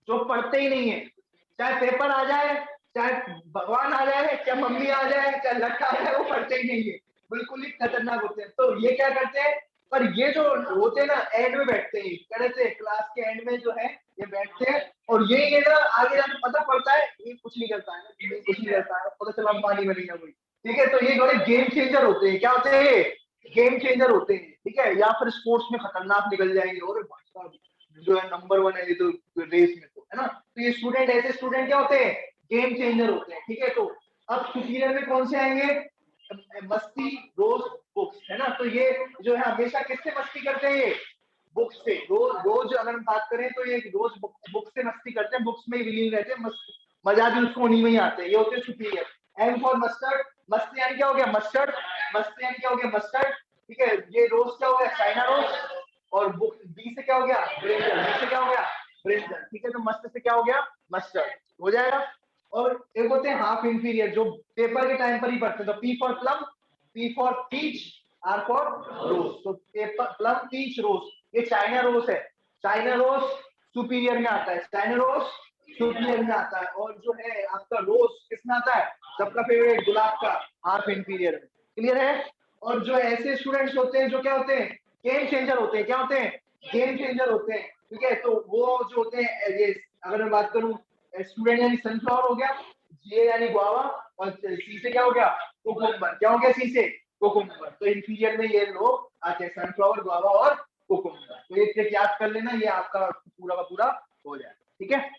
जो पढ़ते ही नहीं है, चाहे पेपर आ जाए, चाहे भगवान आ जाए, चाहे मम्मी आ जाए, चाहे लड़का आ जाए, वो पढ़ते ही नहीं है, बिल्कुल ही खतरनाक होते हैं। तो ये क्या करते हैं? पर ये जो होते हैं ना, एंड में बैठते हैं, कहते हैं क्लास के एंड में जो है ये बैठते हैं, और ये ना आगे जाके पता पड़ता है ये कुछ नहीं करता है, ये कुछ नहीं करता है, पता चला पानी में नहीं है कोई। ठीक है, तो ये थोड़े गेम चेंजर होते हैं। क्या होते हैं? गेम चेंजर होते हैं। ठीक है, या फिर स्पोर्ट्स में खतरनाक निकल जाएंगे, और भाई साहब जो है नंबर 1 है ये तो रेस में, तो है ना। तो ये स्टूडेंट, ऐसे स्टूडेंट क्या होते हैं? गेम चेंजर होते हैं। ठीक है, तो अब सुपीरियर में कौन से आएंगे? मस्ती, रोज, बुक्स, है ना। तो ये जो है हमेशा किससे मस्ती करते हैं? ये बुक्स से। रोज रोज अगर हम बात करें तो ये रोज बुक से मस्ती करते हैं, बुक्स में ही विलीन रहते हैं, मजा भी उसको उन्हीं में ही आते हैं। ये होते हैं सुपीरियर। एम फॉर मस्टर्ड, मस्ती यानी क्या हो गया? मस्टर्ड। मस्ती यानी क्या हो गया? मस्टर्ड। ठीक है, ये रोज क्या हो गया? China rose. और बी से क्या हो गया ब्रिंजल, बी से क्या हो गया ब्रिंजल, ठीक है। तो मस्ट से क्या हो गया मस्टर्ड, हो जाएगा। और एक होते हैं हाफ इंफीरियर जो पेपर के टाइम पर ही पढ़ते हैं, तो P for plum, P for peach, R for rose. तो पेपर प्लम पीच रोज, ये चाइना रोज है, चाइना रोज सुपीरियर में आता है, चाइना रोज सुपीरियर में आता है। और जो है आपका रोज किसमें आता है, सबका फेवरेट गुलाब का हाफ इंफीरियर में, क्लियर है। और जो ऐसे स्टूडेंट्स होते हैं जो क्या होते हैं गेम चेंजर होते हैं, क्या होते हैं गेम चेंजर होते हैं, ठीक है। तो वो जो होते हैं ये अगर मैं बात करूं स्टूडेंट यानी सनफ्लावर हो गया, जे यानी गुआवा, और सी से क्या हो गया कुकुम्बर, क्या हो गया सी से कुकुम्बर। तो इंफीरियर में ये लोग आते हैं सनफ्लावर, गुआवा और कुकुम्बर। तो ये ट्रिक याद कर लेना, ये आपका पूरा का पूरा हो जाए, ठीक है।